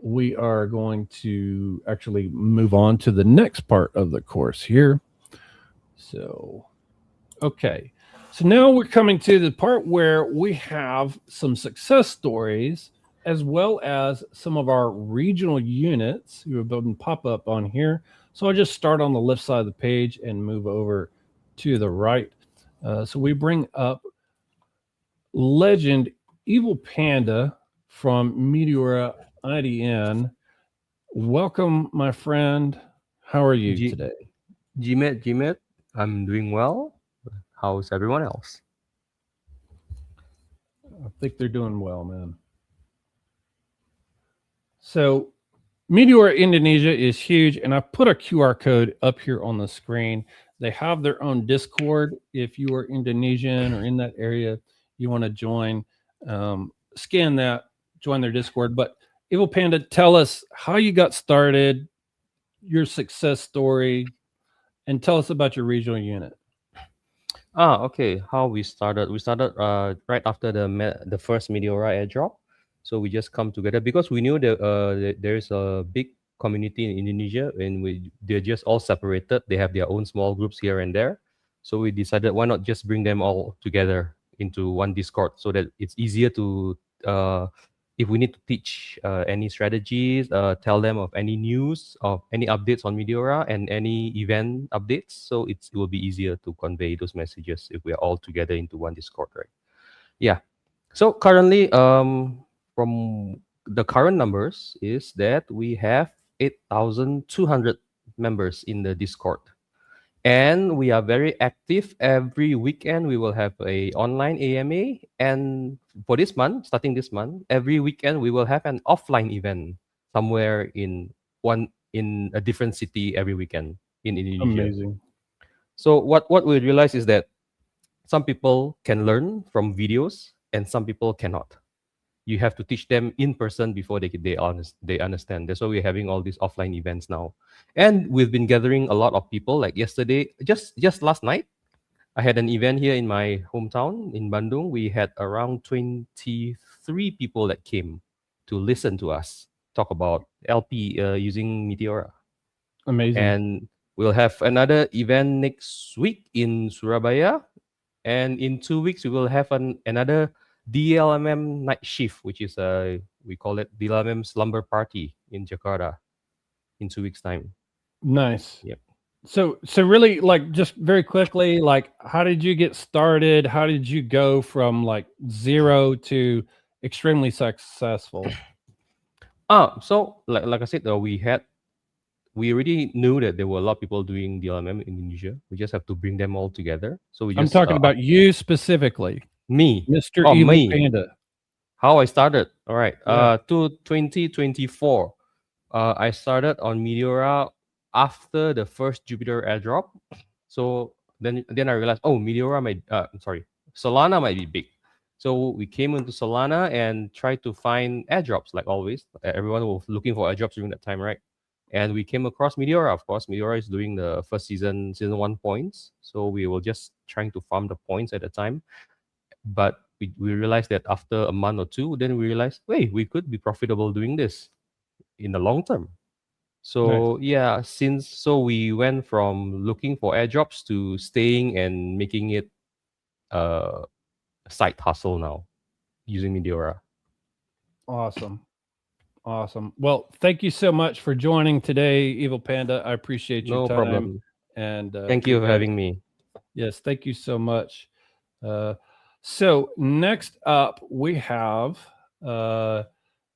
B: We are going to actually move on to the next part of the course here. So, okay. So now we're coming to the part where we have some success stories as well as some of our regional units who have been pop up on here. So I'll just start on the left side of the page and move over to the right. So we bring up Legend Evil Panda from Meteora IDN. Welcome, my friend. How are you today?
D: GMET, I'm doing well. How's everyone else?
B: I think they're doing well, man. So Meteora Indonesia is huge, and I put a QR code up here on the screen. They have their own Discord. If you are Indonesian or in that area, you want to join, scan that, join their Discord. But Evil Panda, tell us how you got started, your success story, and tell us about your regional unit.
D: Okay. How we started? We started right after the first Meteora airdrop. So we just come together because we knew that there is a big community in Indonesia, and they're just all separated. They have their own small groups here and there. So we decided, why not just bring them all together into one Discord so that it's easier to if we need to teach any strategies, tell them of any news, of any updates on Meteora and any event updates. So it will be easier to convey those messages if we are all together into one Discord, right? Yeah. So currently, from the current numbers is that we have 8,200 members in the Discord. And we are very active. Every weekend, we will have a online AMA. And for this month, starting this month, every weekend, we will have an offline event somewhere in a different city every weekend in Indonesia.
B: Amazing.
D: So what we realize is that some people can learn from videos and some people cannot. You have to teach them in person before they understand. That's why we're having all these offline events now. And we've been gathering a lot of people. Like yesterday, just last night, I had an event here in my hometown in Bandung. We had around 23 people that came to listen to us talk about LP using Meteora.
B: Amazing.
D: And we'll have another event next week in Surabaya. And in 2 weeks, we will have another DLMM night shift, which is we call it DLMM slumber party in Jakarta in 2 weeks time.
B: Nice.
D: Yep.
B: So really, like, just very quickly, like, how did you get started? How did you go from like 0 to extremely successful?
D: So like I said, we already knew that there were a lot of people doing DLMM in Indonesia. We just have to bring them all together. So we just,
B: I'm talking about you specifically,
D: me,
B: Mr. Evil
D: me.
B: Panda.
D: How I started? All right.
B: Yeah.
D: To 2024, I started on Meteora after the first Jupiter airdrop. So then I realized, oh, Meteora might sorry, Solana might be big. So we came into Solana and tried to find airdrops like always. Everyone was looking for airdrops during that time, right? And we came across Meteora. Of course, Meteora is doing the first season one points. So we were just trying to farm the points at the time. But we realized that after a month or two, then we realized, wait, we could be profitable doing this in the long term.
B: Nice.
D: So yeah, since so we went from looking for airdrops to staying and making it a side hustle now using Meteora.
B: Awesome. Awesome. Well, thank you so much for joining today, Evil Panda. I appreciate your
D: No
B: time.
D: problem.
B: And
D: Thank you
B: your
D: for
B: guys.
D: having me.
B: Yes, thank you so much. So next up, we have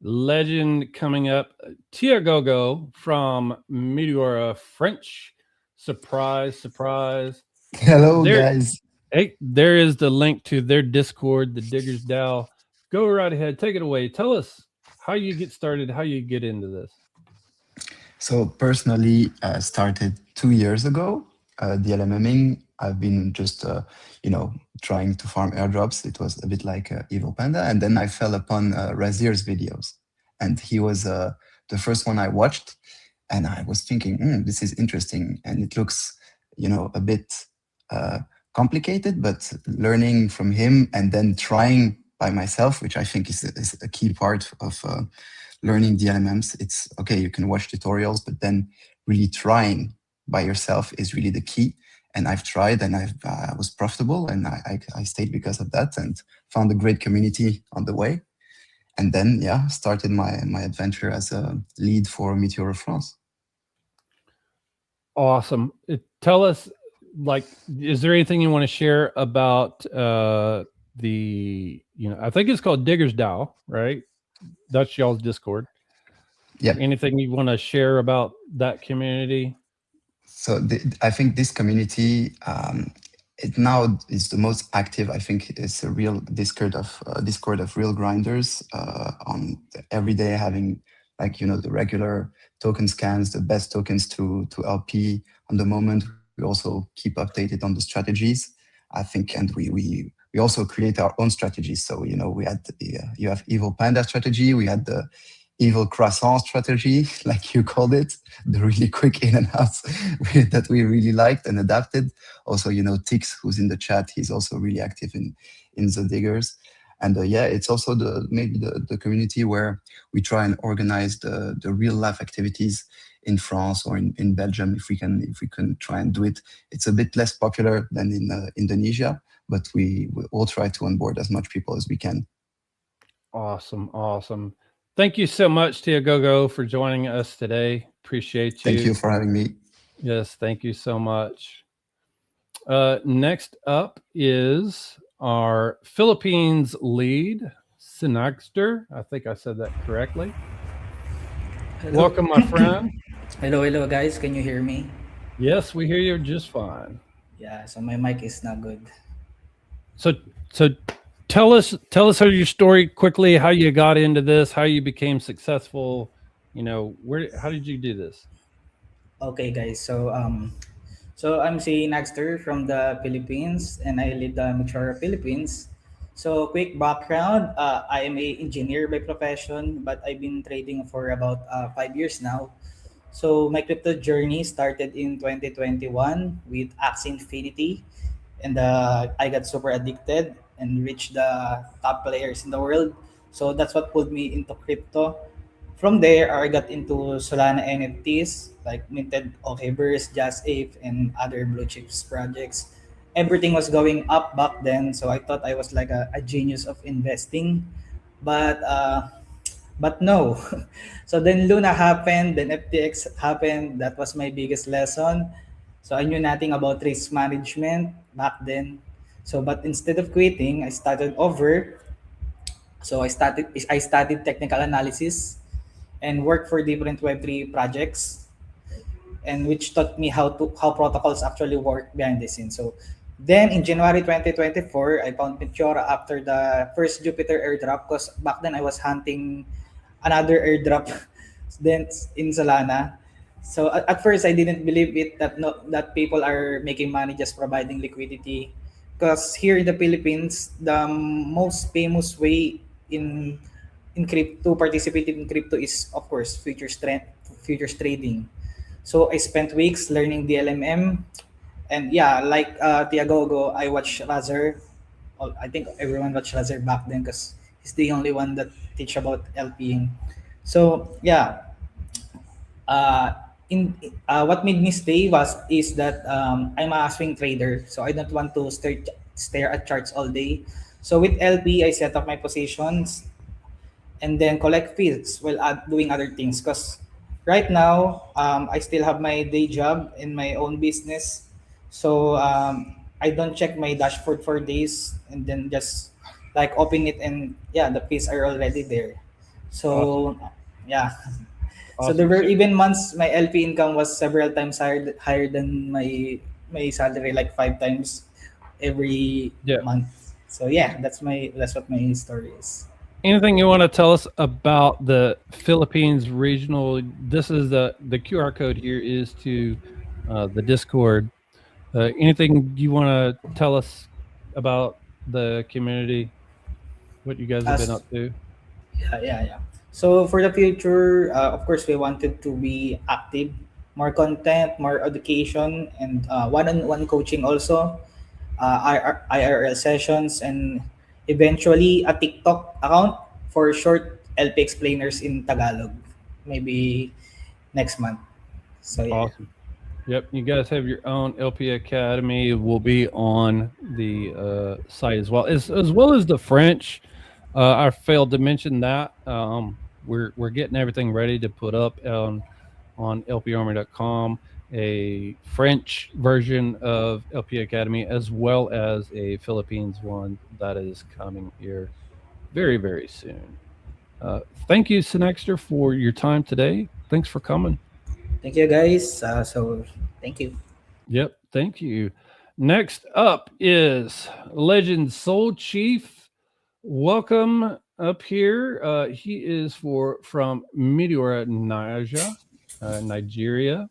B: legend coming up, Tiagogo from Meteora French. Surprise, surprise.
E: Hello,
B: There,
E: guys.
B: hey, there is the link to their Discord, the Diggers DAO. Go right ahead, take it away. Tell us how you get started, how you get into this.
E: So personally, started 2 years ago. DLMMing. I've been just, trying to farm airdrops. It was a bit like Evil Panda, and then I fell upon Razier's videos, and he was the first one I watched, and I was thinking, this is interesting, and it looks, a bit uh, complicated, but learning from him and then trying by myself, which I think is a key part of learning DLMMs. It's okay, you can watch tutorials, but then really trying by yourself is really the key. And I've tried, and I was profitable, and I stayed because of that, and found a great community on the way. And then yeah, started my adventure as a lead for Meteora France.
B: Awesome. Tell us, like, is there anything you want to share about I think it's called Diggers DAO, right? That's y'all's Discord.
E: Yeah.
B: Anything you want to share about that community?
E: So I think this community, it now is the most active. I think it's a real Discord of real grinders on every day having the regular token scans, the best tokens to LP on the moment. We also keep updated on the strategies. I think, and we also create our own strategies. So we had you have Evil Panda strategy. We had the evil croissant strategy, like you called it, the really quick in and outs that we really liked and adapted. Also, Tix, who's in the chat, he's also really active in the diggers. And yeah, it's also maybe the community where we try and organize the real life activities in France or in Belgium, if we can try and do it. It's a bit less popular than in Indonesia, but we all try to onboard as much people as we can.
B: Awesome. Awesome. Thank you so much, Tiagogo, for joining us today. Appreciate you.
E: Thank you for having me.
B: Yes, thank you so much. Next up is our Philippines lead, Sinagster. I think I said that correctly.
F: Hello.
B: Welcome, my friend.
F: Hello, guys. Can you hear me?
B: Yes, we hear you just fine.
F: Yeah, so my mic is not good.
B: So tell us your story quickly, how you got into this, how you became successful. How did you do this?
F: Okay, guys. So I'm si Nagster from the Philippines, and I lead the Meteora Philippines. So quick background: I am a engineer by profession, but I've been trading for about 5 years now. So my crypto journey started in 2021 with Axie Infinity, and I got super addicted and reached the top players in the world. So that's what pulled me into crypto. From there, I got into Solana NFTs like Minted, OKVerse, Jazz Ape, and other blue chips projects. Everything was going up back then, so I thought I was like a genius of investing. But no. So then Luna happened, then FTX happened. That was my biggest lesson. So I knew nothing about risk management back then. So but instead of quitting, I started over. So I studied technical analysis and worked for different Web3 projects, and which taught me how protocols actually work behind the scenes. So then in January 2024, I found Meteora after the first Jupiter airdrop, because back then I was hunting another airdrop. then in Solana. So at first I didn't believe it that no, that people are making money just providing liquidity, because here in the Philippines the most famous way in crypto, participating in crypto, is of course futures trading. So I spent weeks learning the LMM, and yeah, like Tiagogo, I watched Razor. I think everyone watched Razor back then because he's the only one that teach about LPing. So yeah, uh, in what made me stay was is that I'm a swing trader, so I don't want to stare at charts all day. So with LP, I set up my positions and then collect fees while doing other things. Because right now, I still have my day job in my own business, so I don't check my dashboard for days, and then just like open it, and yeah, the fees are already there.
B: Awesome.
F: So yeah, so there
B: Awesome.
F: were
B: So,
F: even months my LP income was several times higher than my salary, like five times every
B: yeah.
F: month. So yeah, that's what my story is.
B: Anything you want to tell us about the Philippines regional? This is the QR code here is to the Discord. Anything you want to tell us about the community? What you guys have been
F: As
B: up to?
F: yeah. So for the future, of course, we wanted to be active, more content, more education, and one-on-one coaching also, IRL sessions, and eventually a TikTok account for short LP explainers in Tagalog, maybe next month. So yeah.
B: Awesome. Yep, you guys have your own LP Academy. It will be on the site as well, as well as the French. I failed to mention that. We're getting everything ready to put up on lparmy.com a French version of LP Academy as well as a Philippines one that is coming here very very soon. Thank you, Synexter, for your time today. Thanks for coming.
F: Thank you guys. So thank you.
B: Yep, thank you. Next up is Legend Soul Chief. Welcome up here. He is from Meteora, Nigeria.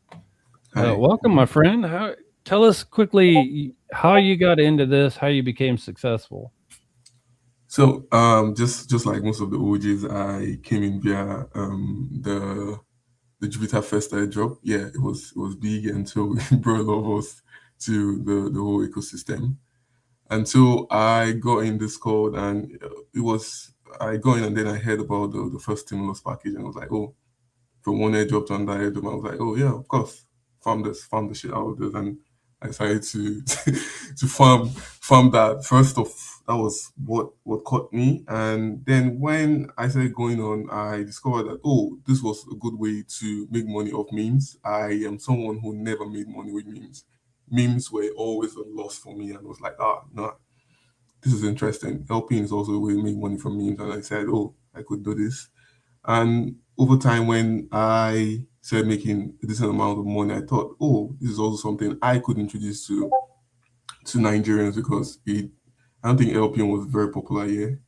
G: Hi.
B: Welcome, my friend. Tell us quickly how you got into this, how you became successful.
G: So, just like most of the OGs, I came in via the Jupiter Fest airdrop. Yeah, it was big, and so it brought a lot of us to the whole ecosystem. Until I got in Discord, and it was I got in, and then I heard about the first stimulus package, and I was like, oh, from one airdrop to another airdrop, I was like, oh yeah, of course, farm the shit out of this, and I decided to to farm that. First off, that was what caught me, and then when I started going on, I discovered that oh, this was a good way to make money off memes. I am someone who never made money with memes. Memes were always a loss for me, and I was like, ah, no, this is interesting. Helping is also a way to make money from memes, and I said, oh, I could do this. And over time, when I started making a decent amount of money, I thought, oh, this is also something I could introduce to Nigerians because I don't think LPM was very popular here.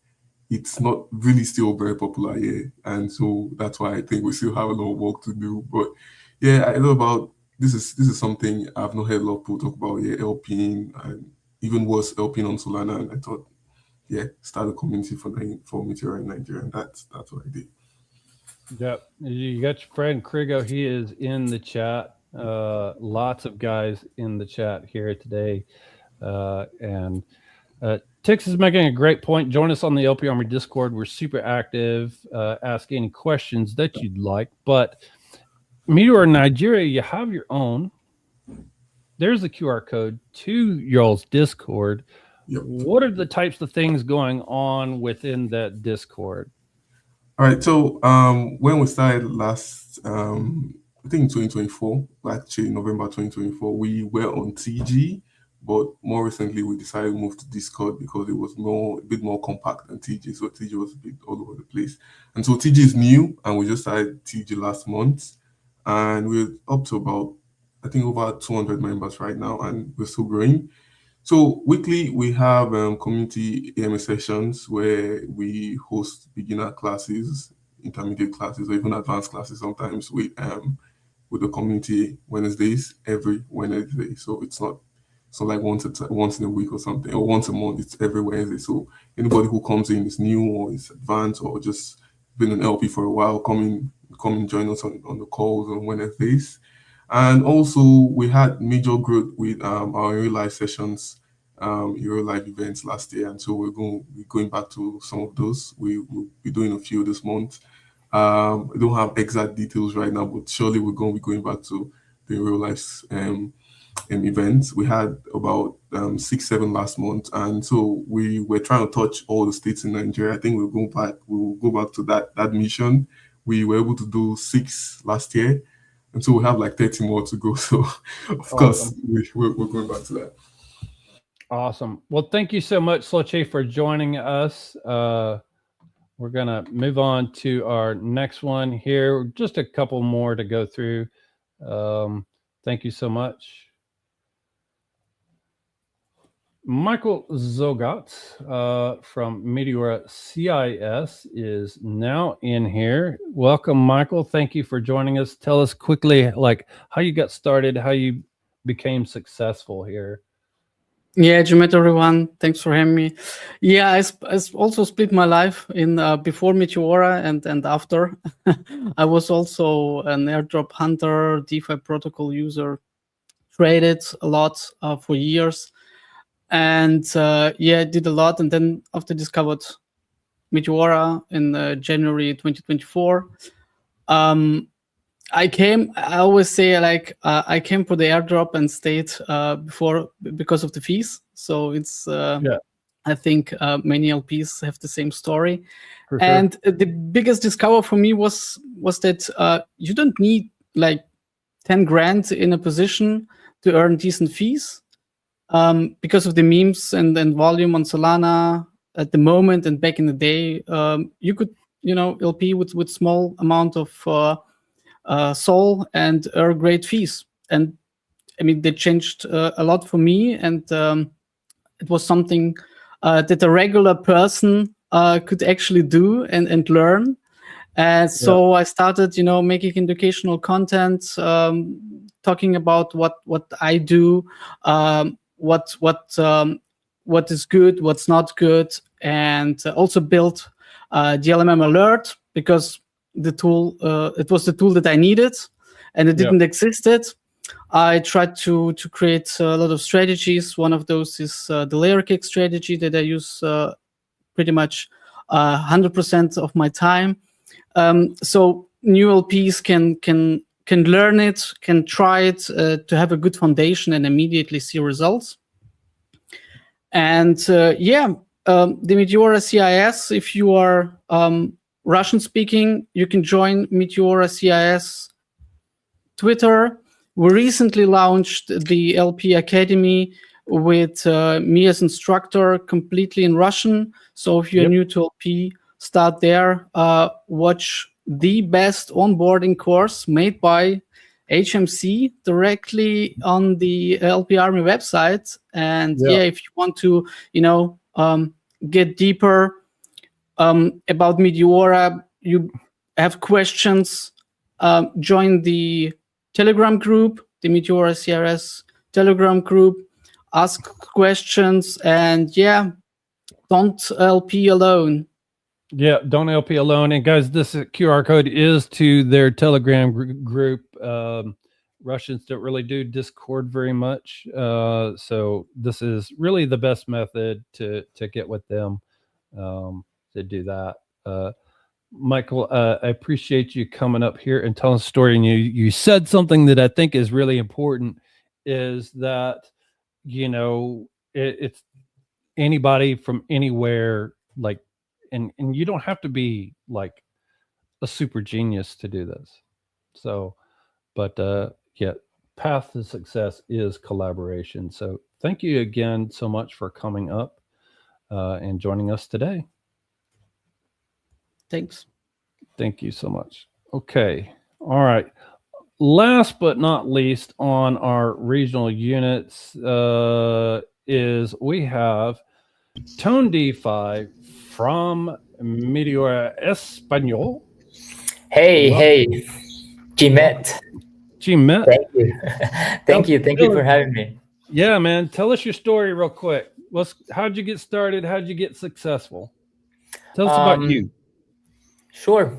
G: It's not really still very popular here, and so that's why I think we still have a lot of work to do. But yeah, I know about this is something I've not heard a lot of people talk about here, LPing and even worse, LPing on Solana, and I thought, yeah, start a community for Meteora in Nigeria, and that's what I did.
B: Yep. You got your friend Krigo. He is in the chat. Lots of guys in the chat here today. And Tix is making a great point. Join us on the LP Army Discord. We're super active. Ask any questions that you'd like. But Meteor Nigeria, you have your own. There's the QR code to y'all's Discord.
G: Yep.
B: What are the types of things going on within that Discord?
G: All right. So when we started last, I think in 2024, actually November 2024, we were on TG, but more recently we decided to move to Discord because it was a bit more compact than TG. So TG was a bit all over the place, and so TG is new, and we just started TG last month, and we're up to about I think over 200 members right now, and we're still growing. So weekly we have community AMA sessions where we host beginner classes intermediate classes or even advanced classes sometimes with the community Wednesdays, every Wednesday. So it's not like once in a week or something, or once a month. It's every Wednesday. So anybody who comes in is new or is advanced or just been an LP for a while, come and join us on the calls on Wednesdays. And also we had major growth with our real life sessions, real life events last year, and so we're going back to some of those. We'll be doing a few this month. I don't have exact details right now, but surely we're going to be going back to the real life events. We had about 6-7 last month, and so we were trying to touch all the states in Nigeria. I think we'll go back to that mission. We were able to do 6 last year, and so we have like 30 more to go. So of course we're going back to that.
B: Awesome. Well, thank you so much, Sloche, for joining us. We're going to move on to our next one here. Just a couple more to go through. Thank you so much. Michael Zogat from Meteora CIS is now in here. Welcome, Michael. Thank you for joining us. Tell us quickly, like, how you got started, how you became successful here.
H: Yeah, Jumet, everyone. Thanks for having me. Yeah, I also split my life in before Meteora and after. I was also an airdrop hunter, DeFi protocol user, traded a lot for years. And yeah, I did a lot. And then after discovered Meteora in January 2024, I always say, like, I came for the airdrop and stayed because of the fees. So it's, I think many LPs have the same story.
B: For
H: and the biggest discover for me was that you don't need like 10 grand in a position to earn decent fees because of the memes and volume on Solana at the moment and back in the day. You could, LP with small amount of Sol and earn great fees. And I mean, they changed a lot for me, and it was something that a regular person could actually do and learn. So I started, making educational content, talking about what I do, what is good, what's not good, and also built the LMM alert, because the tool, it was the tool that I needed, and it didn't existed. I tried to create a lot of strategies. One of those is the layer cake strategy that I use pretty much 100% of my time. So new LPs can learn it, can try it to have a good foundation and immediately see results. And the Meteora CIS, if you are Russian speaking, you can join Meteora CIS Twitter. We recently launched the LP Academy with me as instructor, completely in Russian. So if you're new to LP, start there. Watch the best onboarding course made by HMC directly on the LP Army website. And if you want to, get deeper about Meteora, you have questions, join the Telegram group, the Meteora CRS Telegram group, ask questions, and don't LP alone.
B: Yeah, don't LP alone. And guys, this QR code is to their Telegram group. Russians don't really do Discord very much. So this is really the best method to get with them to do that. Michael, I appreciate you coming up here and telling a story. And you said something that I think is really important, is that, it's anybody from anywhere, like, and you don't have to be like a super genius to do this. So, but path to success is collaboration. So thank you again so much for coming up and joining us today.
H: Thanks.
B: Thank you so much. Okay. All right. Last but not least on our regional units is we have Tone DeFi from Meteora Espanol.
I: Hey,
B: Welcome.
I: hey,
B: Welcome.
I: Jimet.
B: Met.
I: Thank you.
B: Tell,
I: Thank you
B: tell
I: for
B: us,
I: having me.
B: yeah, man. Tell us your story real quick. How'd you get started? How'd you get successful? Tell us about
I: Um,
B: you.
I: sure.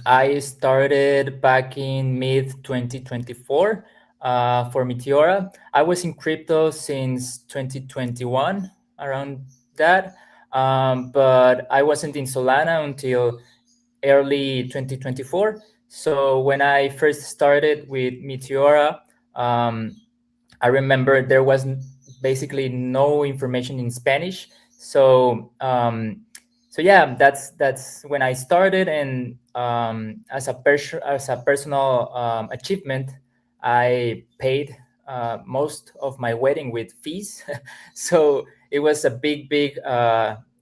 I: I started back in mid 2024 for Meteora. I was in crypto since 2021, around that. But I wasn't in Solana until early 2024. So when I first started with Meteora, um, I remember there was basically no information in Spanish. So yeah, that's when I started, and as a personal achievement, I paid most of my wedding with fees. So it was a big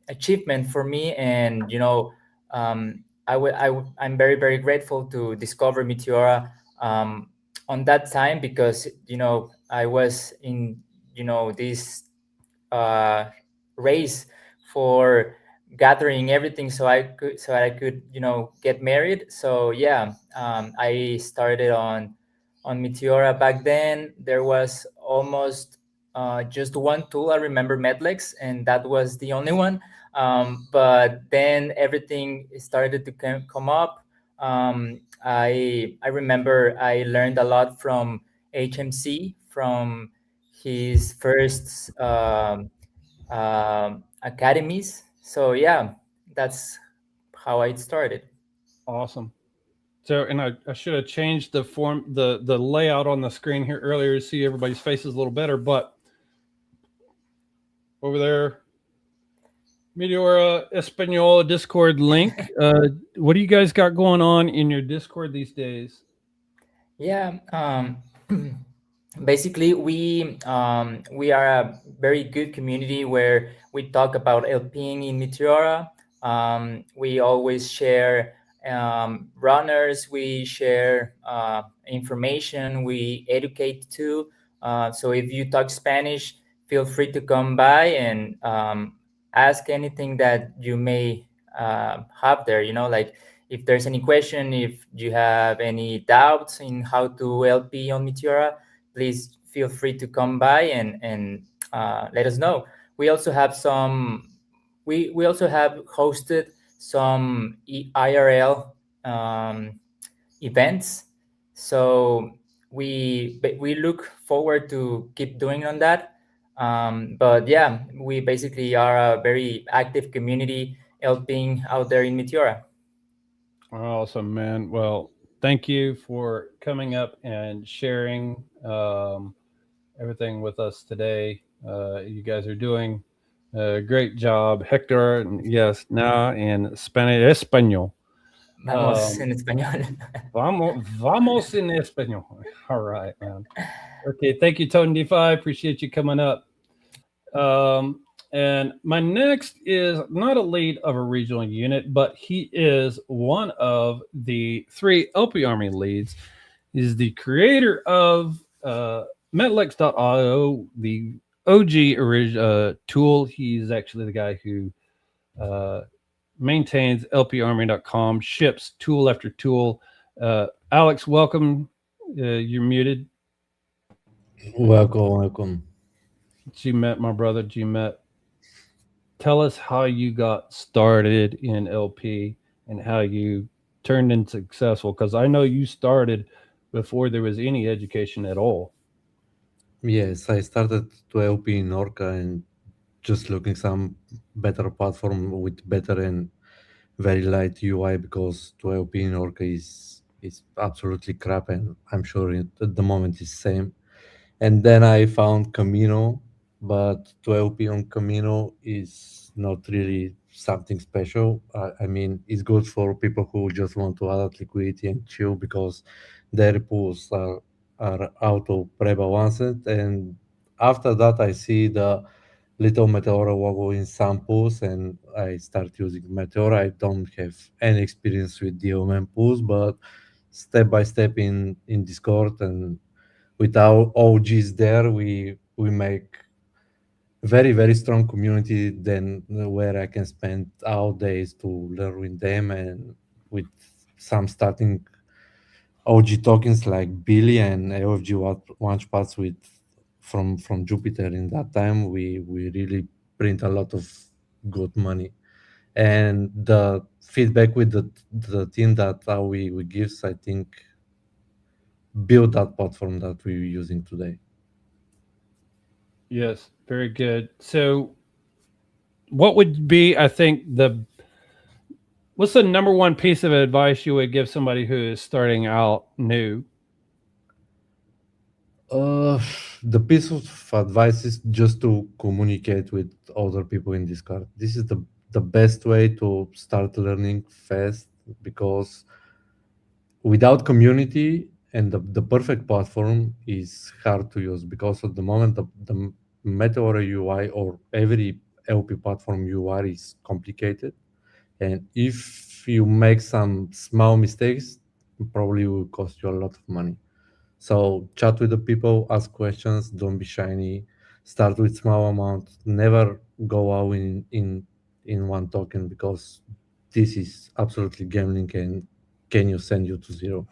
I: achievement for me, and I'm very grateful to discover Meteora on that time, because I was in this uh, race for gathering everything so I could get married. So yeah, I started on Meteora. Back then there was almost just one tool. I remember Medlex, and that was the only one. But then everything started to come up. I remember I learned a lot from HMC, from his first academies. So yeah, that's how I started.
B: Awesome. So, and I should have changed the layout on the screen here earlier to see everybody's faces a little better. But over there, Meteora Espanol Discord link. What do you guys got going on in your Discord these days?
I: Yeah. Basically, we are a very good community where we talk about LPing in Meteora. We always share runners. We share information. We educate too. So if you talk Spanish, feel free to come by and ask anything that you may have there. Like if there's any question, if you have any doubts in how to LP on Meteora, please feel free to come by and let us know. We also have we also have hosted some IRL events. So we look forward to keep doing on that. But yeah, we basically are a very active community helping out there in Meteora.
B: Awesome, man. Well, thank you for coming up and sharing everything with us today. You guys are doing a great job, Hector. And yes, now in Spanish, Espanol.
I: Vamos en español.
B: Vamos en Espanol. All right, man. Okay, thank you, Tony DeFi. Appreciate you coming up. And my next is not a lead of a regional unit, but he is one of the three LP Army leads. He's the creator of Metlex.io, the OG tool. He's actually the guy who uh, maintains LPArmy.com, ships tool after tool. Alex, welcome. You're muted.
J: Welcome.
B: G-Met, my brother, G-Met. Tell us how you got started in LP and how you turned into successful, because I know you started before there was any education at all.
J: Yes, I started to LP in Orca and just looking some better platform with better and very light UI, because to LP in Orca is absolutely crap, and I'm sure at the moment it's same. And then I found Camino, but 12p on Camino is not really something special. I mean, it's good for people who just want to add liquidity and chill, because their pools are auto pre-balanced. And after that, I see the little Meteora logo in some pools, and I start using Meteora. I don't have any experience with DOM pools, but step by step in Discord and with our OGs there, we make very strong community then, where I can spend our days to learn with them and with some starting OG tokens like Billy and AOFG launchpads with from Jupiter. In that time, we really print a lot of good money, and the feedback with the team that we gives, I think, build that platform that we're using today.
B: Yes, very good. So, what would be, I think, what's the number one piece of advice you would give somebody who is starting out new?
J: The piece of advice is just to communicate with other people in Discord. This is the best way to start learning fast, because without community and the perfect platform is hard to use, because at the moment the Meteora UI or every LP platform UI is complicated, and if you make some small mistakes, probably will cost you a lot of money. So chat with the people, ask questions, don't be shiny, start with small amount, never go all in one token, because this is absolutely gambling and can you send you to zero.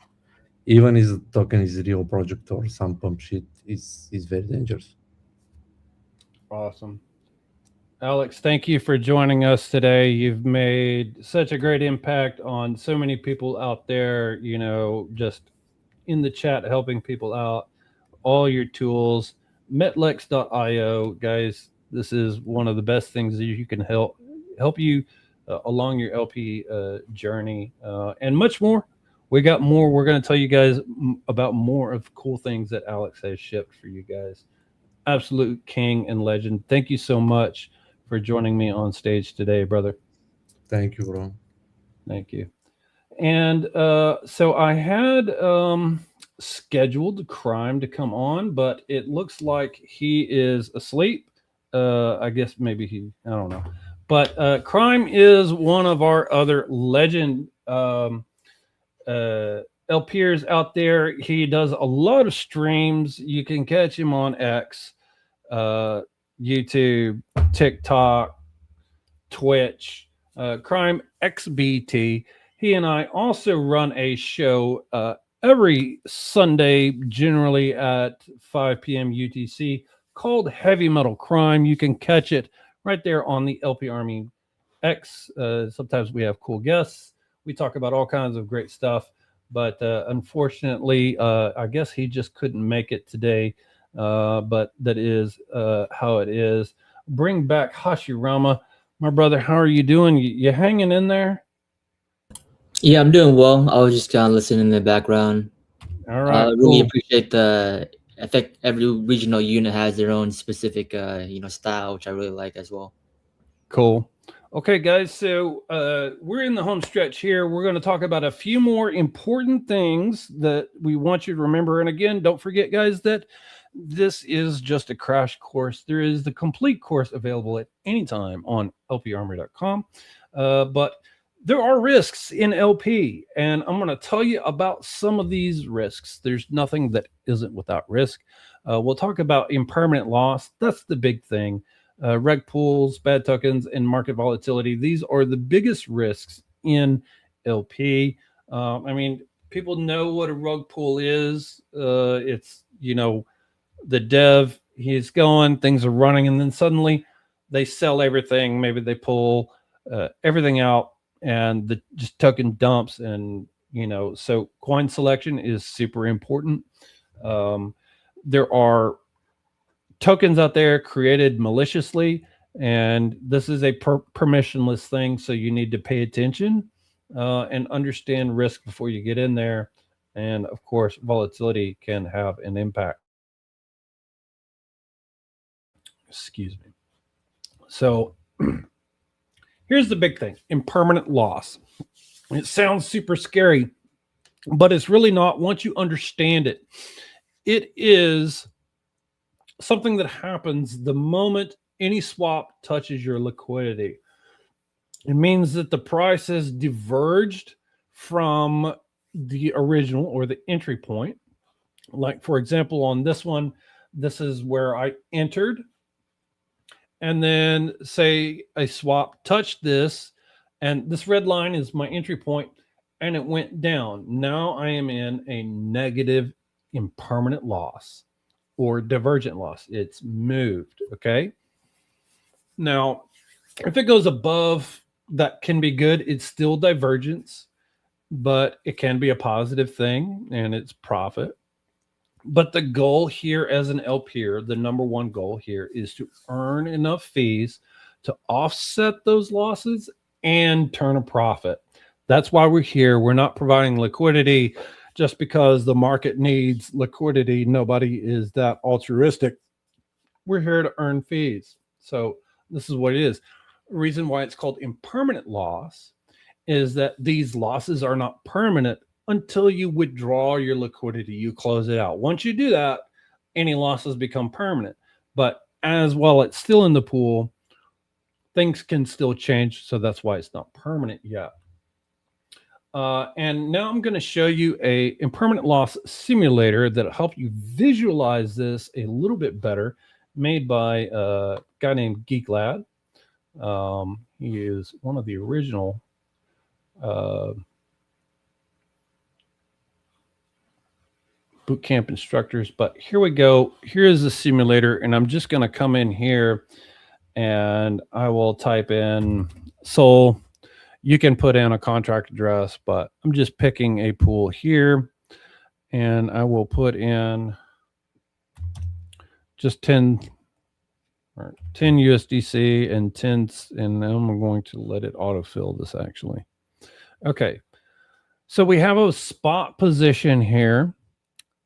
J: Even if the token is a real project or some pump shit, is very dangerous.
B: Awesome. Alex, thank you for joining us today. You've made such a great impact on so many people out there, just in the chat, helping people out. All your tools, metlex.io, guys. This is one of the best things that you can help you along your LP journey, and much more. We got more. We're going to tell you guys about more of cool things that Alex has shipped for you guys. Absolute king and legend. Thank you so much for joining me on stage today, brother.
J: Thank you, bro.
B: Thank you. And so I had scheduled Crime to come on, but it looks like he is asleep. I guess maybe I don't know. But Crime is one of our other legend LPers out there. He does a lot of streams. You can catch him on X, YouTube, TikTok, Twitch, Crime XBT. He and I also run a show every Sunday, generally at 5 p.m. UTC, called Heavy Metal Crime. You can catch it right there on the LP Army X. Sometimes we have cool guests. We talk about all kinds of great stuff. But unfortunately, I guess he just couldn't make it today. But that is how it is. Bring back Hashirama. My brother, how are you doing? You hanging in there?
C: Yeah, I'm doing well. I was just kind of listening in the background.
B: All right.
C: Really
B: cool.
C: appreciate I think every regional unit has their own specific, style, which I really like as well.
B: Cool. Okay, guys. So we're in the home stretch here. We're going to talk about a few more important things that we want you to remember. And again, don't forget, guys, that this is just a crash course. There is the complete course available at any time on lparmory.com. But there are risks in LP, and I'm going to tell you about some of these risks. There's nothing that isn't without risk. We'll talk about impermanent loss. That's the big thing. Reg pools, bad tokens, and market volatility. These are the biggest risks in LP. I mean, people know what a rug pool is. It's, the dev, he's going, things are running, and then suddenly they sell everything. Maybe they pull everything out, and the just token dumps. And, so coin selection is super important. There are tokens out there created maliciously, and this is a permissionless thing, so you need to pay attention and understand risk before you get in there. And of course, volatility can have an impact. Excuse me. So here's the big thing: impermanent loss. It sounds super scary, but it's really not. Once you understand it, it is something that happens the moment any swap touches your liquidity. It means that the price has diverged from the original or the entry point. Like, for example, on this one, this is where I entered. And then say a swap touched this, and this red line is my entry point. and it went down. Now I am in a negative impermanent loss or divergent loss. It's moved. Okay. Now, if it goes above, that can be good. It's still divergence, but it can be a positive thing and it's profit. But the goal here as an LPer, the number one goal here is to earn enough fees to offset those losses and turn a profit. That's why we're here. We're not providing liquidity just because the market needs liquidity. Nobody is that altruistic. We're here to earn fees. So this is what it is. The reason why it's called impermanent loss is that these losses are not permanent until you withdraw your liquidity, you close it out. Once you do that, any losses become permanent. But as well, it's still in the pool, things can still change. So that's why it's not permanent yet. And now I'm going to show you a impermanent loss simulator that'll help you visualize this a little bit better, made by a guy named Geek Lad. He is one of the original boot camp instructors. But here we go. Here's the simulator, and I'm just going to come in here and I will type in Sol. You can put in a contract address, but I'm just picking a pool here, and I will put in just 10 USDC and 10, and then I'm going to let it autofill this actually. Okay, so we have a spot position here,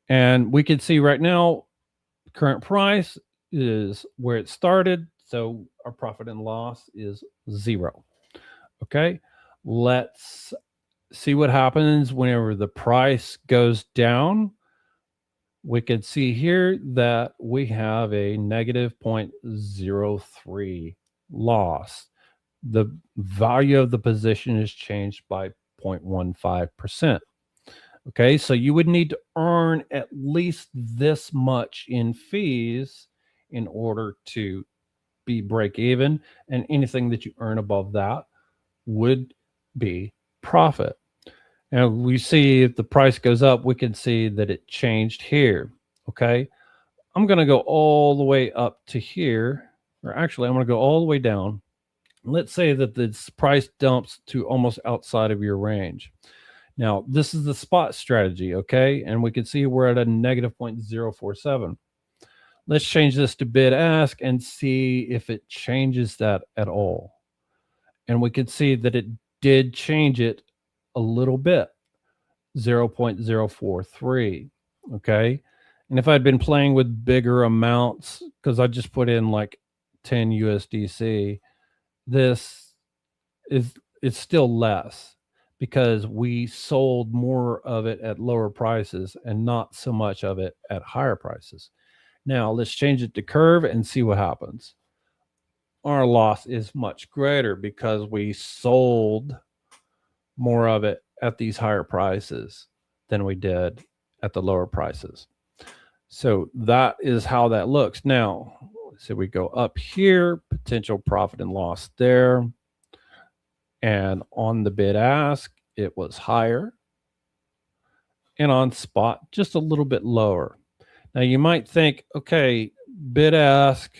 B: and we can see right now current price is where it started, so our profit and loss is 0. Okay, let's see what happens whenever the price goes down. We can see here that we have a negative 0.03 loss. The value of the position is changed by 0.15%. Okay, so you would need to earn at least this much in fees in order to be break even, and anything that you earn above that would be profit. And we see if the price goes up, we can see that it changed here. Okay, I'm going to go all the way up to here, or actually I'm going to go all the way down. Let's say that this price dumps to almost outside of your range. Now this is the spot strategy. Okay, and we can see we're at a negative 0.047. Let's change this to bid ask and see if it changes that at all. And we can see that it did change it a little bit, 0.043. Okay, and if I'd been playing with bigger amounts, because I just put in like 10 USDC, this is, it's still less because we sold more of it at lower prices and not so much of it at higher prices. Now let's change it to curve and see what happens. Our loss is much greater because we sold more of it at these higher prices than we did at the lower prices. So that is how that looks. Now, so we go up here, potential profit and loss there. And on the bid ask, it was higher. And on spot, just a little bit lower. Now you might think, okay, bid ask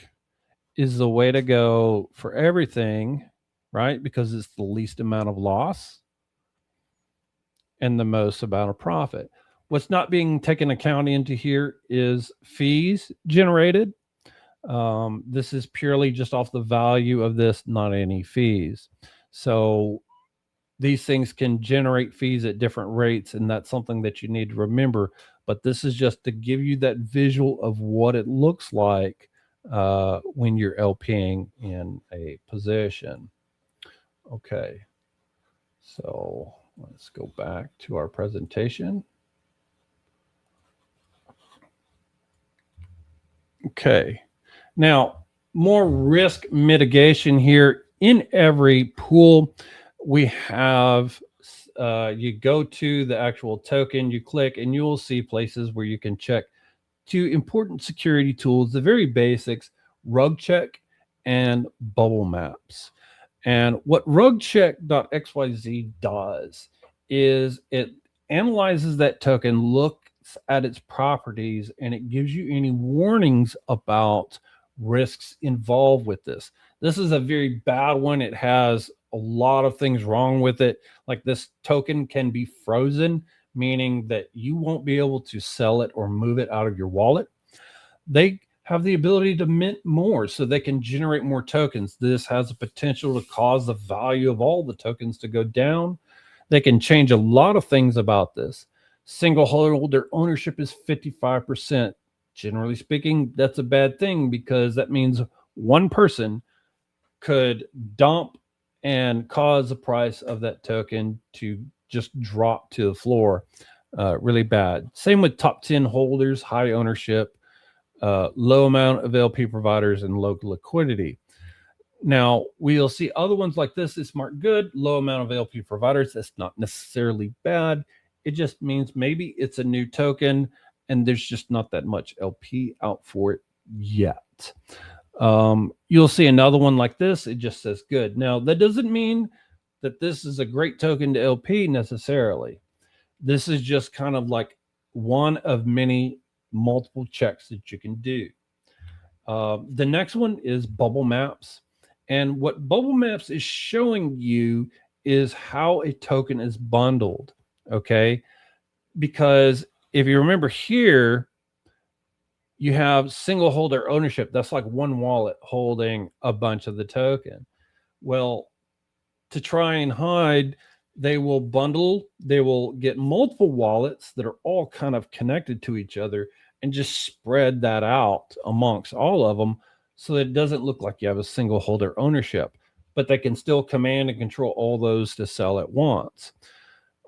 B: is the way to go for everything, right? Because it's the least amount of loss and the most amount of profit. What's not being taken account into here is fees generated. This is purely just off the value of this, not any fees. So these things can generate fees at different rates, and that's something that you need to remember. But this is just to give you that visual of what it looks like when you're LPing in a position. Okay, so let's go back to our presentation. Okay, now more risk mitigation here. In every pool, we have, you go to the actual token, you click, and you'll see places where you can check 2 important security tools, the very basics, rug check and bubble maps. And what rugcheck.xyz does is it analyzes that token, looks at its properties, and it gives you any warnings about risks involved with this. This is a very bad one. It has a lot of things wrong with it. Like this token can be frozen, meaning that you won't be able to sell it or move it out of your wallet. They have the ability to mint more, so they can generate more tokens. This has the potential to cause the value of all the tokens to go down. They can change a lot of things about this. Single holder ownership is 55%. Generally speaking, that's a bad thing because that means one person could dump and cause the price of that token to just drop to the floor. Really bad. Same with top 10 holders, high ownership, low amount of LP providers, and low liquidity. Now, we'll see other ones like this. It's marked good, low amount of LP providers. That's not necessarily bad. It just means maybe it's a new token and there's just not that much LP out for it yet. You'll see another one like this. It just says good. Now, that doesn't mean that this is a great token to LP necessarily. This is just kind of like one of many multiple checks that you can do. The next one is bubble maps. And what bubble maps is showing you is how a token is bundled. Okay. Because if you remember here, you have single holder ownership. That's like one wallet holding a bunch of the token. Well, to try and hide, they will bundle, they will get multiple wallets that are all kind of connected to each other and just spread that out amongst all of them so that it doesn't look like you have a single holder ownership, but they can still command and control all those to sell at once.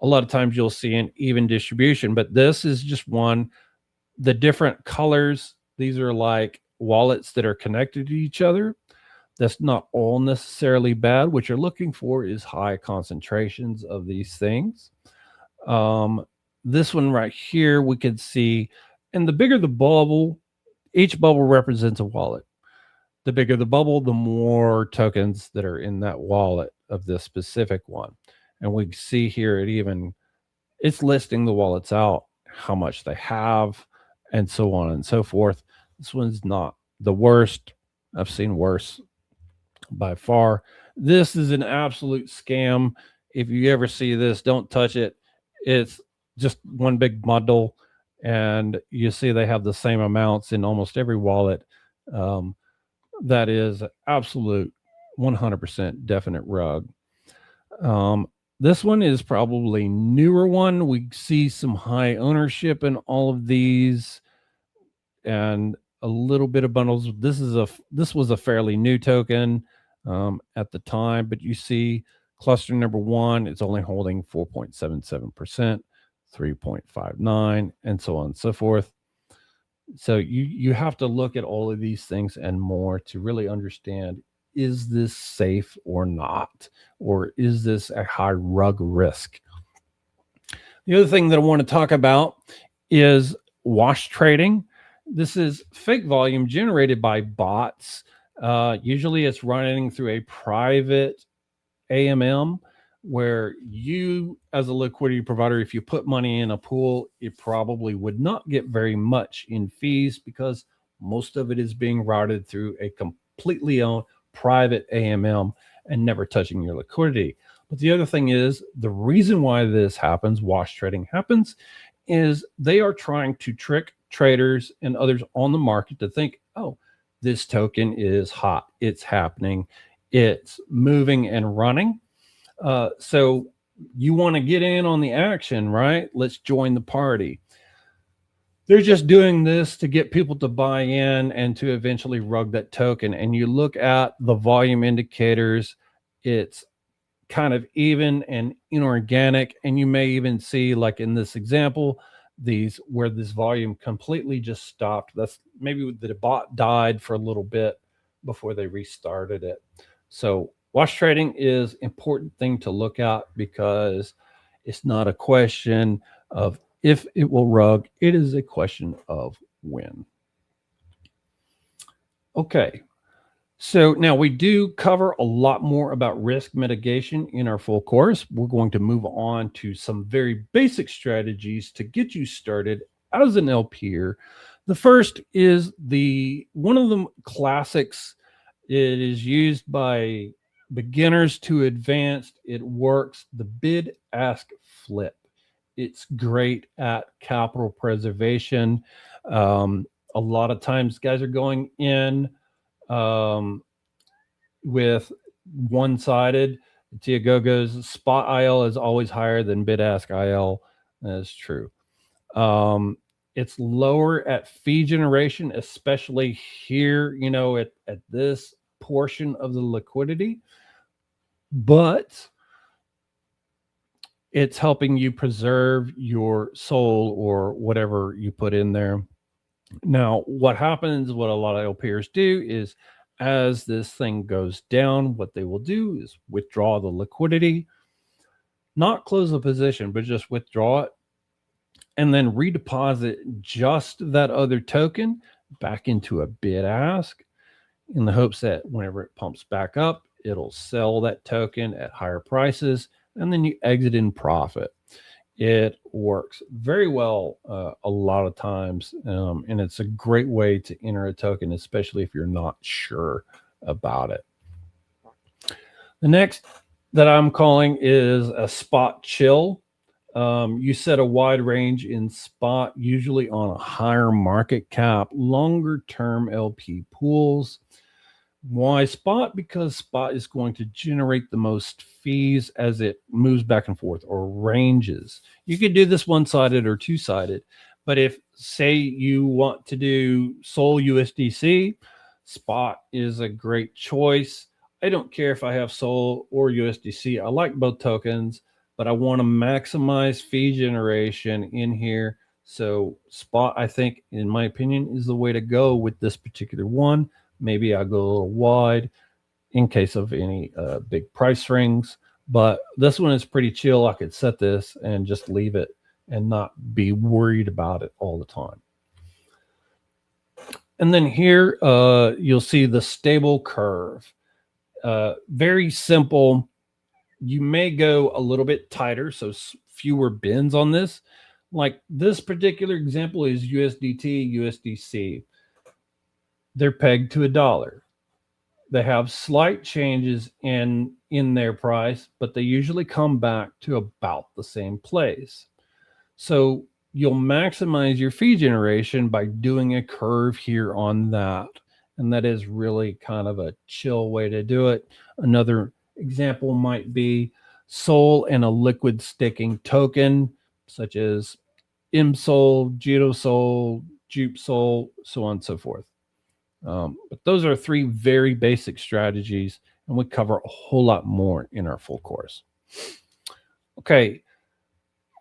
B: A lot of times you'll see an even distribution, but this is just one. The different colors, these are like wallets that are connected to each other. That's not all necessarily bad. What you're looking for is high concentrations of these things. This one right here, we can see, and the bigger the bubble, each bubble represents a wallet. The bigger the bubble, the more tokens that are in that wallet of this specific one. And we see here it's listing the wallets out, how much they have, and so on and so forth. This one's not the worst. I've seen worse by far. This is an absolute scam. If you ever see this, don't touch it. It's just one big bundle, and you see they have the same amounts in almost every wallet. That is absolute 100% definite rug. This one is probably newer one. We see some high ownership in all of these and a little bit of bundles. This was a fairly new token at the time, but you see cluster number one, it's only holding 4.77%, 3.59, and so on and so forth. So you have to look at all of these things and more to really understand, is this safe or not? Or is this a high rug risk? The other thing that I want to talk about is wash trading. This is fake volume generated by bots. Usually it's running through a private AMM where you, as a liquidity provider, if you put money in a pool, it probably would not get very much in fees because most of it is being routed through a completely owned private AMM and never touching your liquidity. But the other thing is, the reason why this happens, wash trading happens, is they are trying to trick traders and others on the market to think, oh, this token is hot, it's happening, it's moving and running. So you want to get in on the action, right? Let's join the party. They're just doing this to get people to buy in and to eventually rug that token. And you look at the volume indicators, it's kind of even and inorganic. And you may even see, like in this example, these where this volume completely just stopped. That's maybe the bot died for a little bit before they restarted it. So wash trading is an important thing to look at because it's not a question of if it will rug, it is a question of when. Okay, So now we do cover a lot more about risk mitigation in our full course. We're going to move on to some very basic strategies to get you started as an LPer. The first is one of the classics. It is used by beginners to advanced. It works. The bid ask flip. It's great at capital preservation. A lot of times guys are going in with one-sided. Tiagogo's spot IL is always higher than bid ask IL. That's true. It's lower at fee generation, especially here, at this portion of the liquidity, but it's helping you preserve your soul or whatever you put in there. Now, what happens, what a lot of LPers do is as this thing goes down, what they will do is withdraw the liquidity, not close the position, but just withdraw it and then redeposit just that other token back into a bid ask in the hopes that whenever it pumps back up, it'll sell that token at higher prices and then you exit in profit. It works very well a lot of times, and it's a great way to enter a token, especially if you're not sure about it. The next that I'm calling is a spot chill. You set a wide range in spot, usually on a higher market cap, longer term LP pools. Why spot? Because spot is going to generate the most fees as it moves back and forth or ranges. You could do this one-sided or two-sided, but if, say, you want to do Sol USDC, spot is a great choice. I don't care if I have Sol or USDC. I like both tokens, but I want to maximize fee generation in here. So spot, I think, in my opinion, is the way to go with this particular one. Maybe I'll go a little wide in case of any big price swings, but this one is pretty chill. I could set this and just leave it and not be worried about it all the time. And then here you'll see the stable curve. Very simple. You may go a little bit tighter, so fewer bins on this. Like this particular example is USDT, USDC. They're pegged to $1. They have slight changes in their price, but they usually come back to about the same place. So you'll maximize your fee generation by doing a curve here on that. And that is really kind of a chill way to do it. Another example might be Sol and a liquid staking token, such as ImSol, GeoSol, JupeSol, so on and so forth. But those are three very basic strategies, and we cover a whole lot more in our full course. Okay,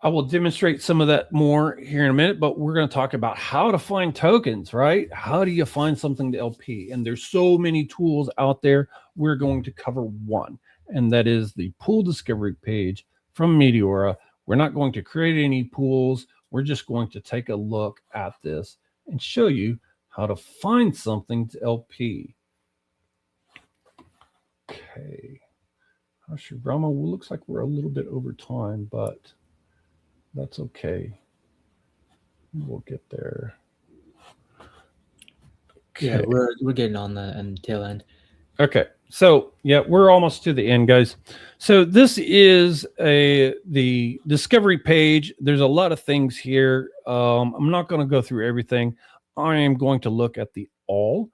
B: I will demonstrate some of that more here in a minute, but we're going to talk about how to find tokens, right? How do you find something to LP? And there's so many tools out there. We're going to cover one, and that is the pool discovery page from Meteora. We're not going to create any pools. We're just going to take a look at this and show you how to find something to LP. Okay. Hashirama, looks like we're a little bit over time, but that's okay. We'll get there. Okay.
C: Yeah, we're getting on the tail end.
B: Okay. So yeah, we're almost to the end, guys. So this is the discovery page. There's a lot of things here. I'm not going to go through everything. I am going to look at the all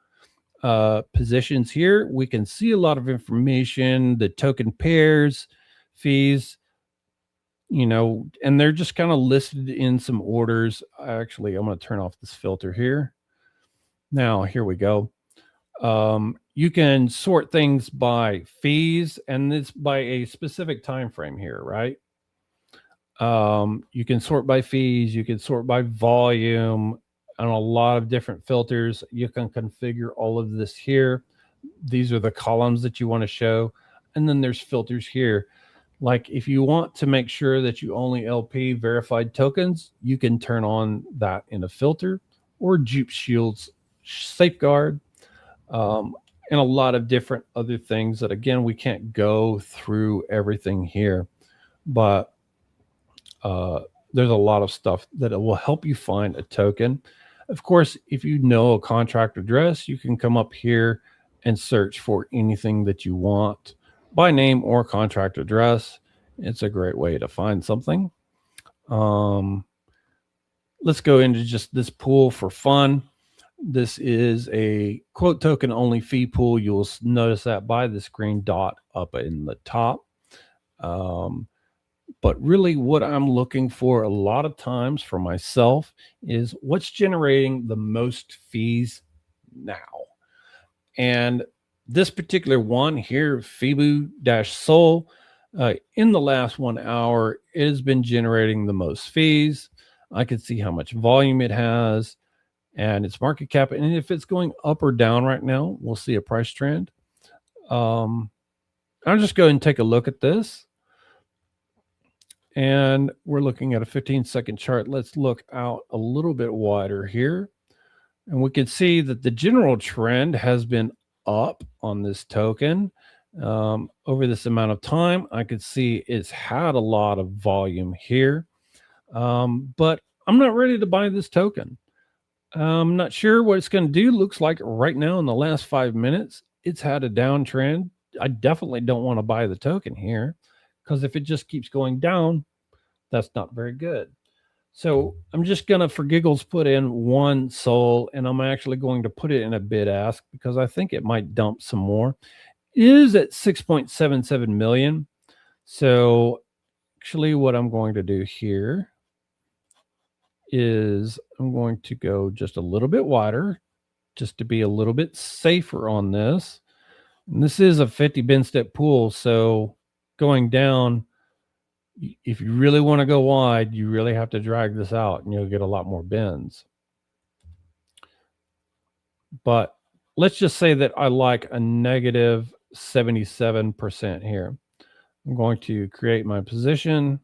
B: positions here. We can see a lot of information, the token pairs, fees, and they're just kind of listed in some orders. Actually, I'm going to turn off this filter here. Now, here we go. You can sort things by fees, and it's by a specific time frame here, right? You can sort by fees, you can sort by volume, and a lot of different filters. You can configure all of this here. These are the columns that you want to show. And then there's filters here. Like if you want to make sure that you only LP verified tokens, you can turn on that in a filter, or Jupe Shield's safeguard. and a lot of different other things that, again, we can't go through everything here, but there's a lot of stuff that it will help you find a token. Of course, if you know a contract address, you can come up here and search for anything that you want by name or contract address. It's a great way to find something. Let's go into just this pool for fun. This is a quote token only fee pool. You'll notice that by this green dot up in the top. But really what I'm looking for a lot of times for myself is what's generating the most fees now. And this particular one here, Fibu-Sol, in the last 1 hour, it has been generating the most fees. I can see how much volume it has and its market cap. And if it's going up or down right now, we'll see a price trend. I'll just go ahead and take a look at this. And we're looking at a 15-second chart. Let's look out a little bit wider here. And we can see that the general trend has been up on this token over this amount of time. I could see it's had a lot of volume here, but I'm not ready to buy this token. I'm not sure what it's going to do. Looks like right now in the last 5 minutes, it's had a downtrend. I definitely don't want to buy the token here, because if it just keeps going down, that's not very good. So I'm just going to, for giggles, put in 1 SOL, and I'm actually going to put it in a bid ask because I think it might dump some more. It is at 6.77 million. So actually what I'm going to do here is I'm going to go just a little bit wider just to be a little bit safer on this. And this is a 50 bin step pool, so going down, if you really want to go wide, you really have to drag this out and you'll get a lot more bins. But let's just say that I like a negative 77% here. I'm going to create my position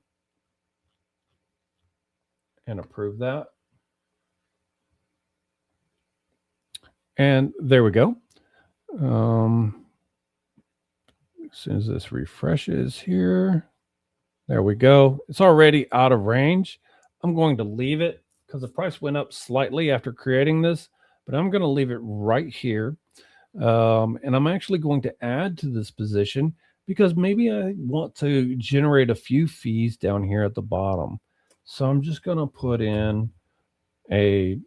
B: and approve that. And there we go. As soon as this refreshes here, there we go. It's already out of range. I'm going to leave it because the price went up slightly after creating this, but I'm going to leave it right here. And I'm actually going to add to this position because maybe I want to generate a few fees down here at the bottom. So I'm just going to put in a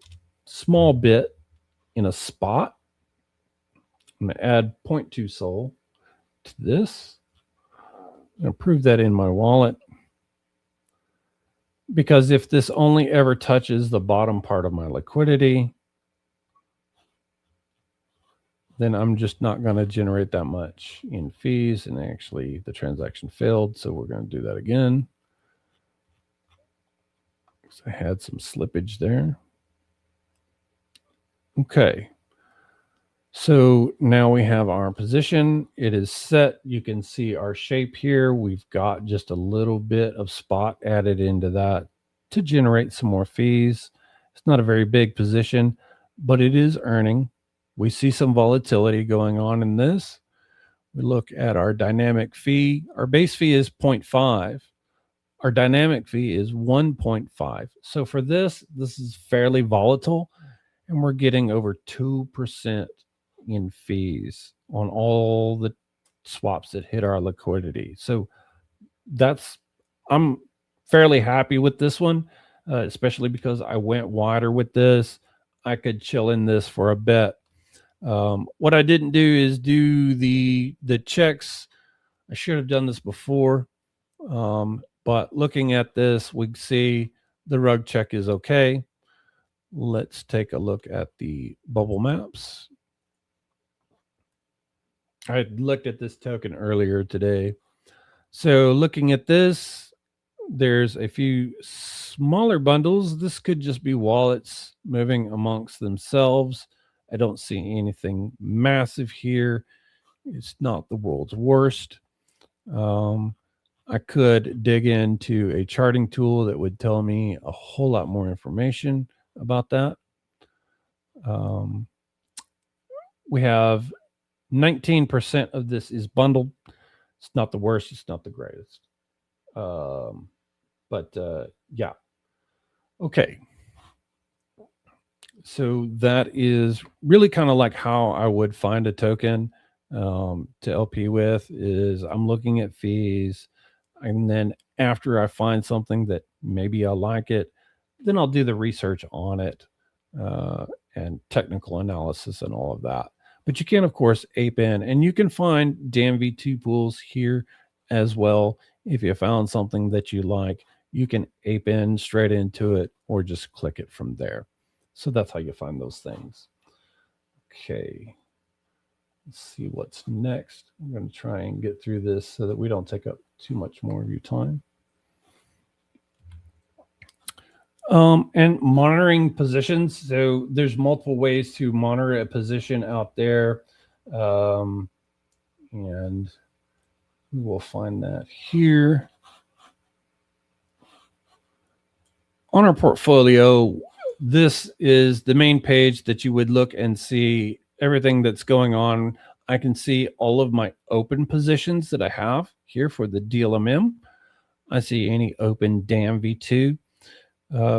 B: small bit in a spot. I'm going to add 0.2 SOL to this. I'm going to prove that in my wallet, because if this only ever touches the bottom part of my liquidity, then I'm just not going to generate that much in fees. And actually the transaction failed, so we're going to do that again. So I had some slippage there. Okay. So now we have our position. It is set. You can see our shape here. We've got just a little bit of spot added into that to generate some more fees. It's not a very big position, but it is earning. We see some volatility going on in this. We look at our dynamic fee. Our base fee is 0.5. Our dynamic fee is 1.5. So for this is fairly volatile, and we're getting over 2% in fees on all the swaps that hit our liquidity. So I'm fairly happy with this one, especially because I went wider with this. I could chill in this for a bit. What I didn't do is do the checks. I should have done this before. But looking at this, we see the rug check is okay. Let's take a look at the bubble maps. I looked at this token earlier today. So looking at this, there's a few smaller bundles. This could just be wallets moving amongst themselves. I don't see anything massive here. It's not the world's worst. I could dig into a charting tool that would tell me a whole lot more information about that. We have 19% of this is bundled. It's not the worst. It's not the greatest. But yeah. Okay. So that is really kind of like how I would find a token to LP with. Is I'm looking at fees, and then after I find something that maybe I like it, then I'll do the research on it and technical analysis and all of that. But you can, of course, ape in, and you can find DAMV2 pools here as well. If you found something that you like, you can ape in straight into it or just click it from there. So that's how you find those things. Okay. Let's see what's next. I'm going to try and get through this so that we don't take up too much more of your time. And monitoring positions. So there's multiple ways to monitor a position out there. And we will find that here. On our portfolio, this is the main page that you would look and see everything that's going on. I can see all of my open positions that I have here for the DLMM. I see any open DAMV2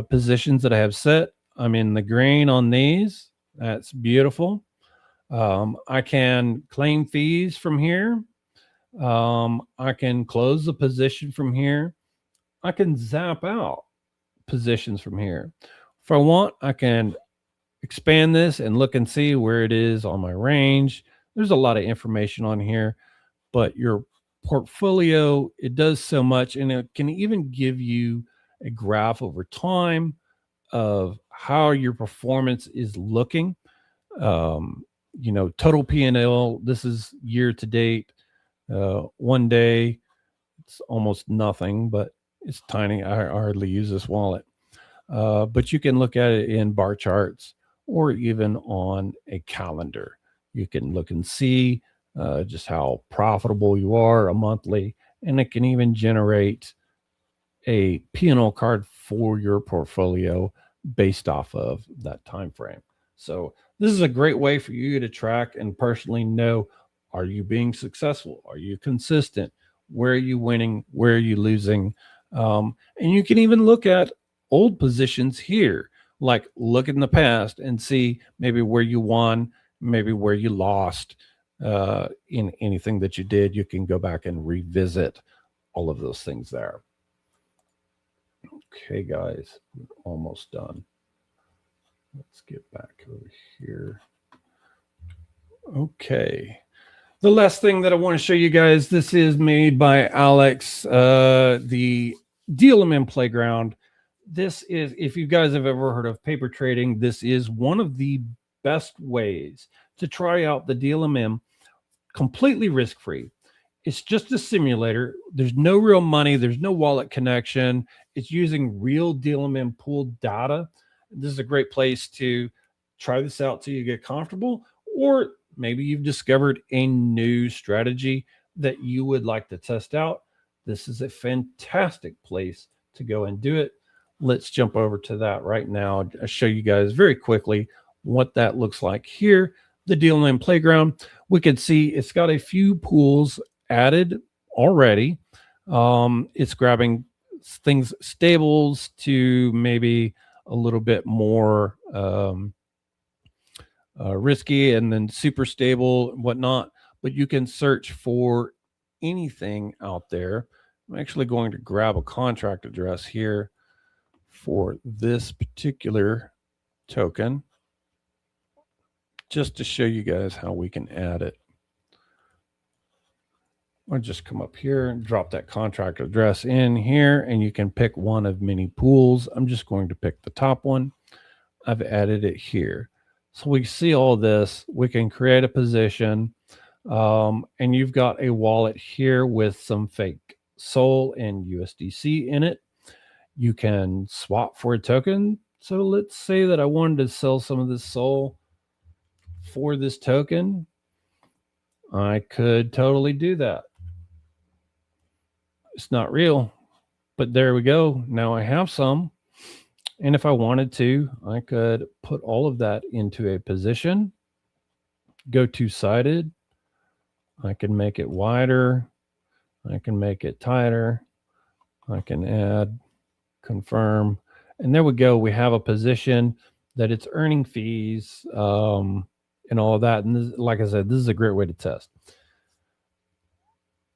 B: positions that I have set. I'm in the green on these. That's beautiful. I can claim fees from here. I can close the position from here. I can zap out positions from here. If I want, I can expand this and look and see where it is on my range. There's a lot of information on here, but your portfolio, it does so much, and it can even give you a graph over time of how your performance is looking. Total P&L, this is year to date. 1 day, it's almost nothing, but it's tiny. I hardly use this wallet. But you can look at it in bar charts or even on a calendar. You can look and see just how profitable you are a monthly, and it can even generate a P&L card for your portfolio based off of that time frame. So this is a great way for you to track and personally know, are you being successful? Are you consistent? Where are you winning? Where are you losing? And you can even look at old positions here, like look in the past and see maybe where you won, maybe where you lost in anything that you did. You can go back and revisit all of those things there. Okay, guys, we're almost done. Let's get back over here. Okay. The last thing that I want to show you guys, this is made by Alex, the DLMM Playground. This is, if you guys have ever heard of paper trading, this is one of the best ways to try out the DLMM completely risk-free. It's just a simulator. There's no real money. There's no wallet connection. It's using real DLMM pooled data. This is a great place to try this out till you get comfortable, or maybe you've discovered a new strategy that you would like to test out. This is a fantastic place to go and do it. Let's jump over to that right now. I'll show you guys very quickly what that looks like here. The DLMM Playground, we can see it's got a few pools added already. It's grabbing things stables to maybe a little bit more risky, and then super stable and whatnot. But you can search for anything out there. I'm actually going to grab a contract address here for this particular token, just to show you guys how we can add it. I'll just come up here and drop that contract address in here, and you can pick one of many pools. I'm just going to pick the top one. I've added it here. So we see all this. We can create a position, and you've got a wallet here with some fake SOL and USDC in it. You can swap for a token. So let's say that I wanted to sell some of this SOL for this token. I could totally do that. It's not real, but there we go. Now I have some. And if I wanted to, I could put all of that into a position, go two-sided, I can make it wider. I can make it tighter. I can add, confirm, and there we go. We have a position that it's earning fees and all of that. And this, like I said, this is a great way to test.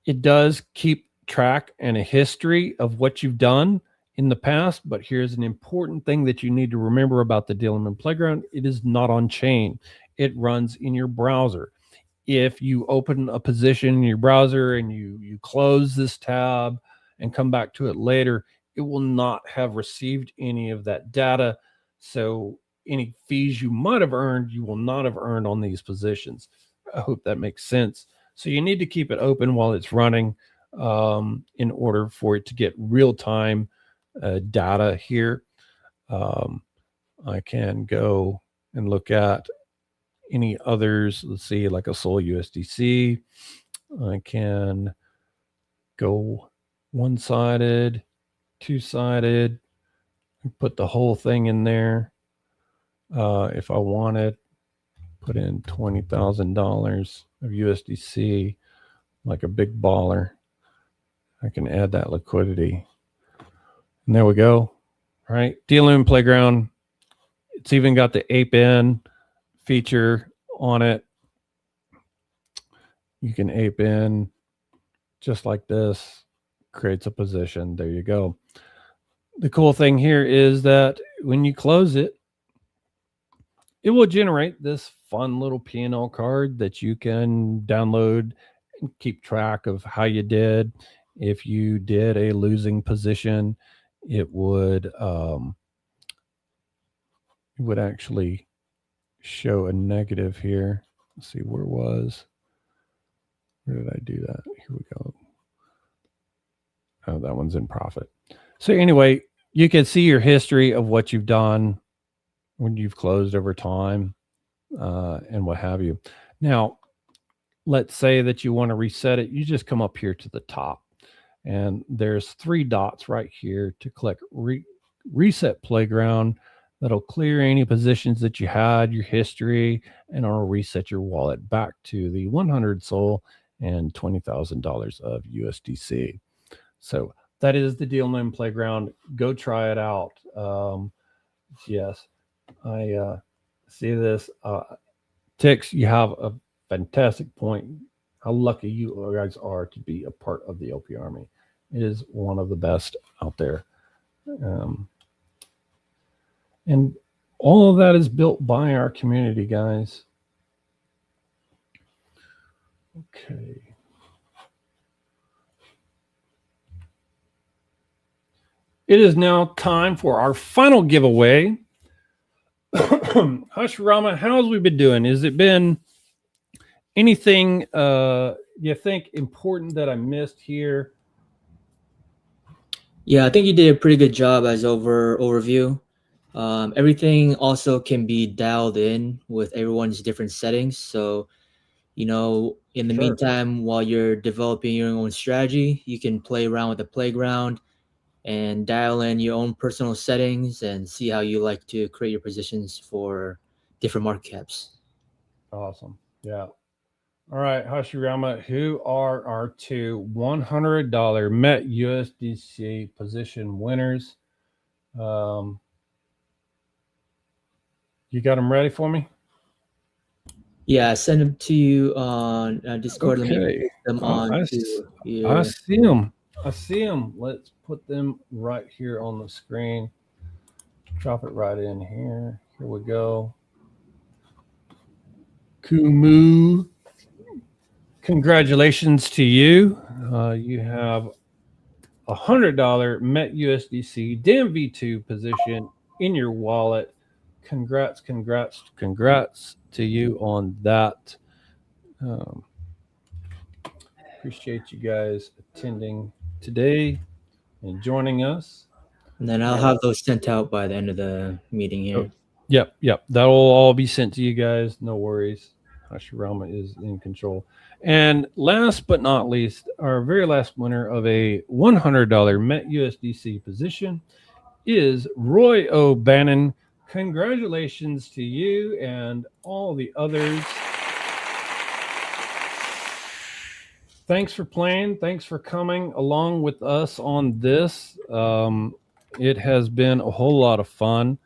B: It does keep track and a history of what you've done in the past, but here's an important thing that you need to remember about the Dealerman Playground. It is not on chain. It runs in your browser. If you open a position in your browser and you close this tab and come back to it later, it will not have received any of that data. So any fees you might have earned, you will not have earned on these positions. I hope that makes sense. So you need to keep it open while it's running in order for it to get real-time data here. I can go and look at any others. Let's see, like a Sol USDC. I can go one-sided, two-sided, put the whole thing in there. If I wanted, put in $20,000 of USDC, like a big baller. I can add that liquidity. And there we go. All right. Dealerman Playground. It's even got the ape in feature on it. You can ape in just like this, creates a position. There you go. The cool thing here is that when you close it, it will generate this fun little P&L card that you can download and keep track of how you did. If you did a losing position, it would actually show a negative here. Let's see where it was. Where did I do that? Here we go. Oh, that one's in profit. So anyway, you can see your history of what you've done when you've closed over time and what have you. Now, let's say that you want to reset it. You just come up here to the top and there's 3 dots right here to click reset playground. That'll clear any positions that you had, your history, and it'll reset your wallet back to the 100 Sol and $20,000 of USDC. So that is the Dealerman Playground. Go try it out. Yes, I see this. Tix, you have a fantastic point. How lucky you guys are to be a part of the LP Army. It is one of the best out there. And all of that is built by our community, guys. Okay. It is now time for our final giveaway. Hashirama, how's we been doing? Has it been anything you think important that I missed here?
C: Yeah, I think you did a pretty good job as overview. Everything also can be dialed in with everyone's different settings. So, you know, in the
B: Sure.
C: meantime, while you're developing your own strategy, you can play around with the playground and dial in your own personal settings and see how you like to create your positions for different market caps.
B: Awesome. Yeah. All right, Hashirama, who are our 2 $100 Met USDC position winners? You got them ready for me?
C: Yeah, send them to you on Discord. Let me
B: Okay.
C: put them on
B: I
C: to
B: see them. I see them. Let's put them right here on the screen. Drop it right in here. Here we go. Kumu. Congratulations to you. You have a $100 Met USDC DAM V2 position in your wallet. Congrats to you on that. Appreciate you guys attending today and joining us.
C: And then I'll have those sent out by the end of the meeting here.
B: Yep. That'll all be sent to you guys. No worries. Hashirama is in control. And last but not least, our very last winner of a $100 Met USDC position is Roy O'Bannon. Congratulations to you and all the others. Thanks for playing. Thanks for coming along with us on this. It has been a whole lot of fun.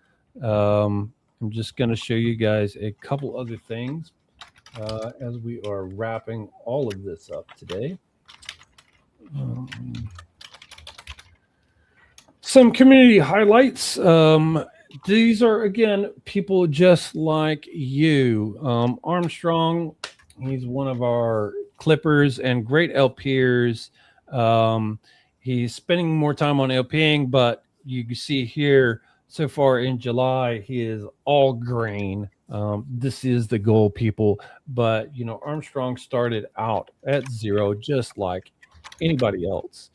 B: I'm just going to show you guys a couple other things as we are wrapping all of this up today. Some community highlights. These are, again, people just like you. Armstrong, he's one of our clippers and great LPers. He's spending more time on LPing, but you can see here so far in July, he is all green. This is the goal, people. But, you know, Armstrong started out at 0, just like anybody else.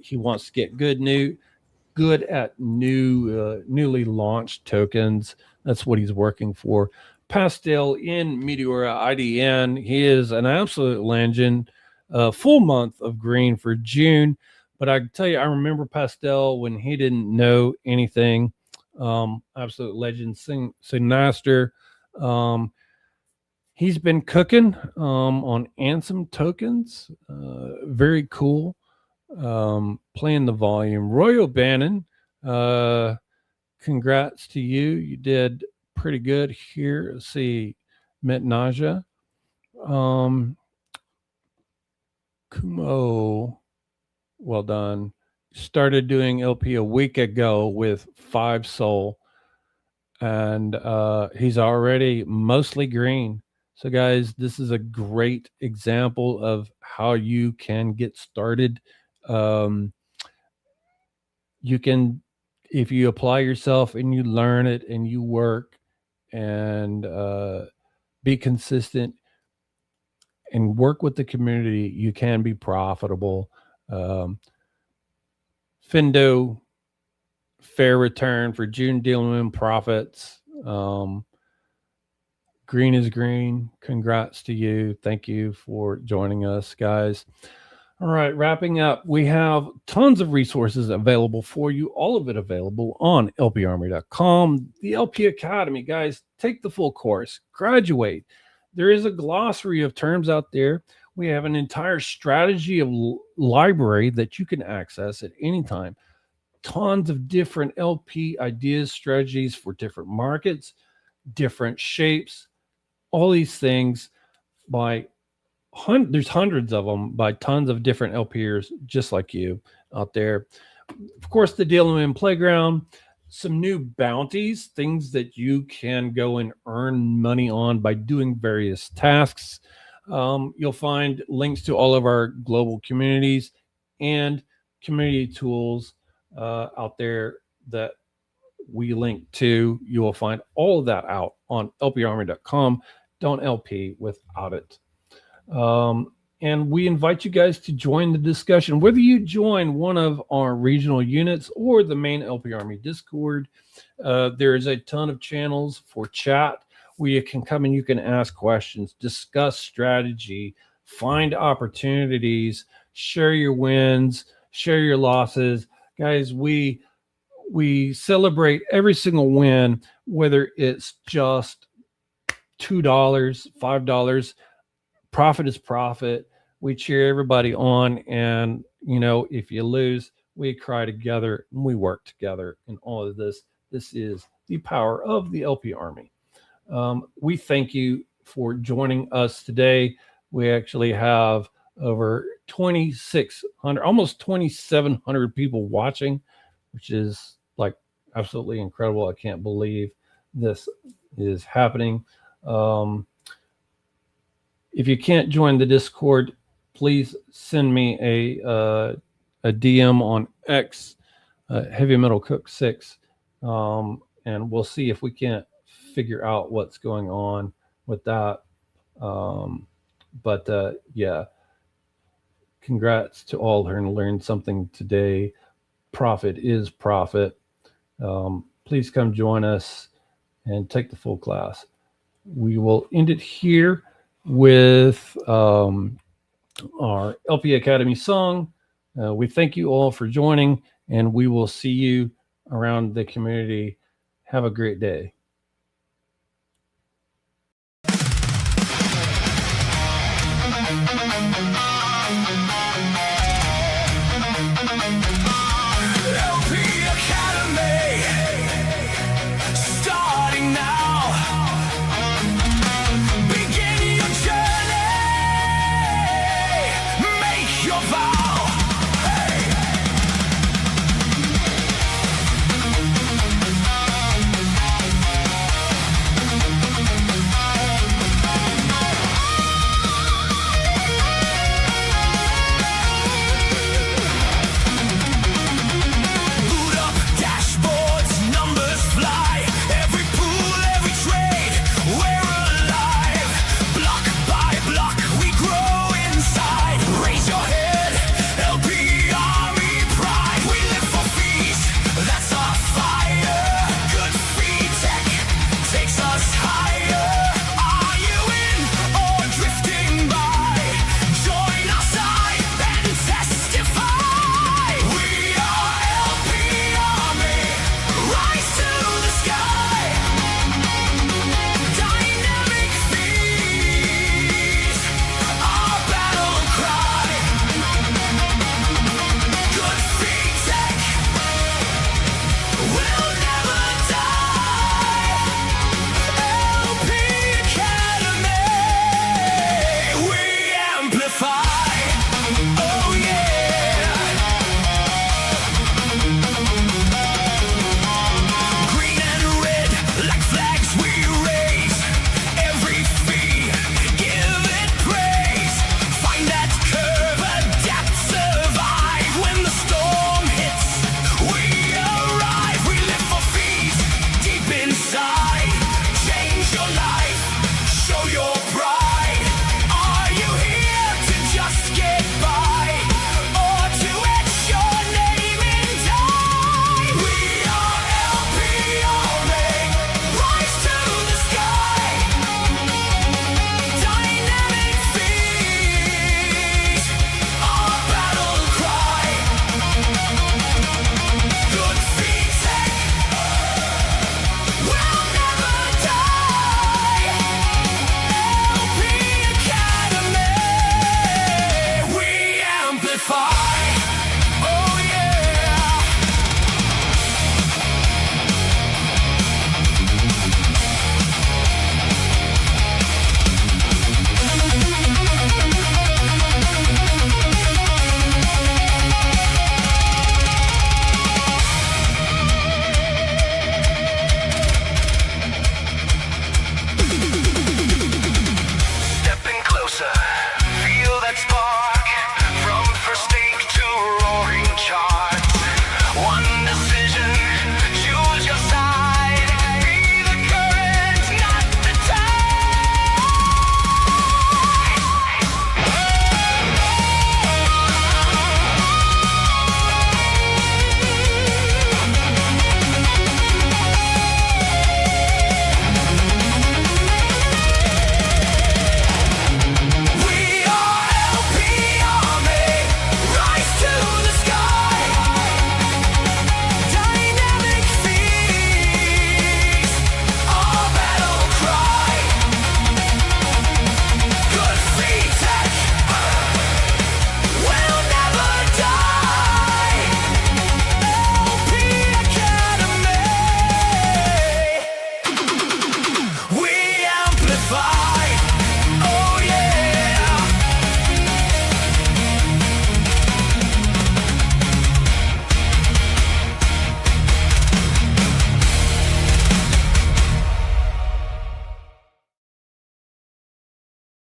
B: He wants to get good at newly launched tokens. That's what he's working for. Pastel in Meteora IDN. He is an absolute legend. Full month of green for June. But I can tell you, I remember Pastel when he didn't know anything. Absolute legend. Sinaster. He's been cooking on Ansem tokens. Very cool. Playing the volume. Royal Bannon, congrats to you. You did pretty good here. Let's see, Metnaja. Kumo, well done. Started doing LP a week ago with 5 soul, and he's already mostly green. So guys, this is a great example of how you can get started. You can, if you apply yourself and you learn it and you work and be consistent and work with the community, you can be profitable. Findo, fair return for June dealing in profits. Green is green. Congrats to you. Thank you for joining us, guys. All right, wrapping up, we have tons of resources available for you, all of it available on lparmy.com. The LP Academy, guys, take the full course, graduate. There is a glossary of terms out there. We have an entire strategy of library that you can access at any time. Tons of different LP ideas, strategies for different markets, different shapes, all these things by there's hundreds of them by tons of different LPers just like you out there. Of course, the Deal in Playground, some new bounties, things that you can go and earn money on by doing various tasks. You'll find links to all of our global communities and community tools out there that we link to. You will find all of that out on lparmy.com. Don't LP without it. And we invite you guys to join the discussion, whether you join one of our regional units or the main LP Army Discord. There is a ton of channels for chat where you can come and you can ask questions, discuss strategy, find opportunities, share your wins, share your losses. Guys, we celebrate every single win, whether it's just $2, $5. Profit is profit. We cheer everybody on, and you know, if you lose, we cry together and we work together in all of this. This is the power of the LP Army. We thank you for joining us today. We actually have over 2,600, almost 2,700 people watching, which is like absolutely incredible. I can't believe this is happening. If you can't join the Discord, please send me a DM on X, Heavy Metal Cook 6, and we'll see if we can't figure out what's going on with that. Yeah, congrats to all who learned something today. Profit is profit. Please come join us and take the full class. We will end it here with our LP Academy song. We thank you all for joining, and we will see you around the community. Have a great day.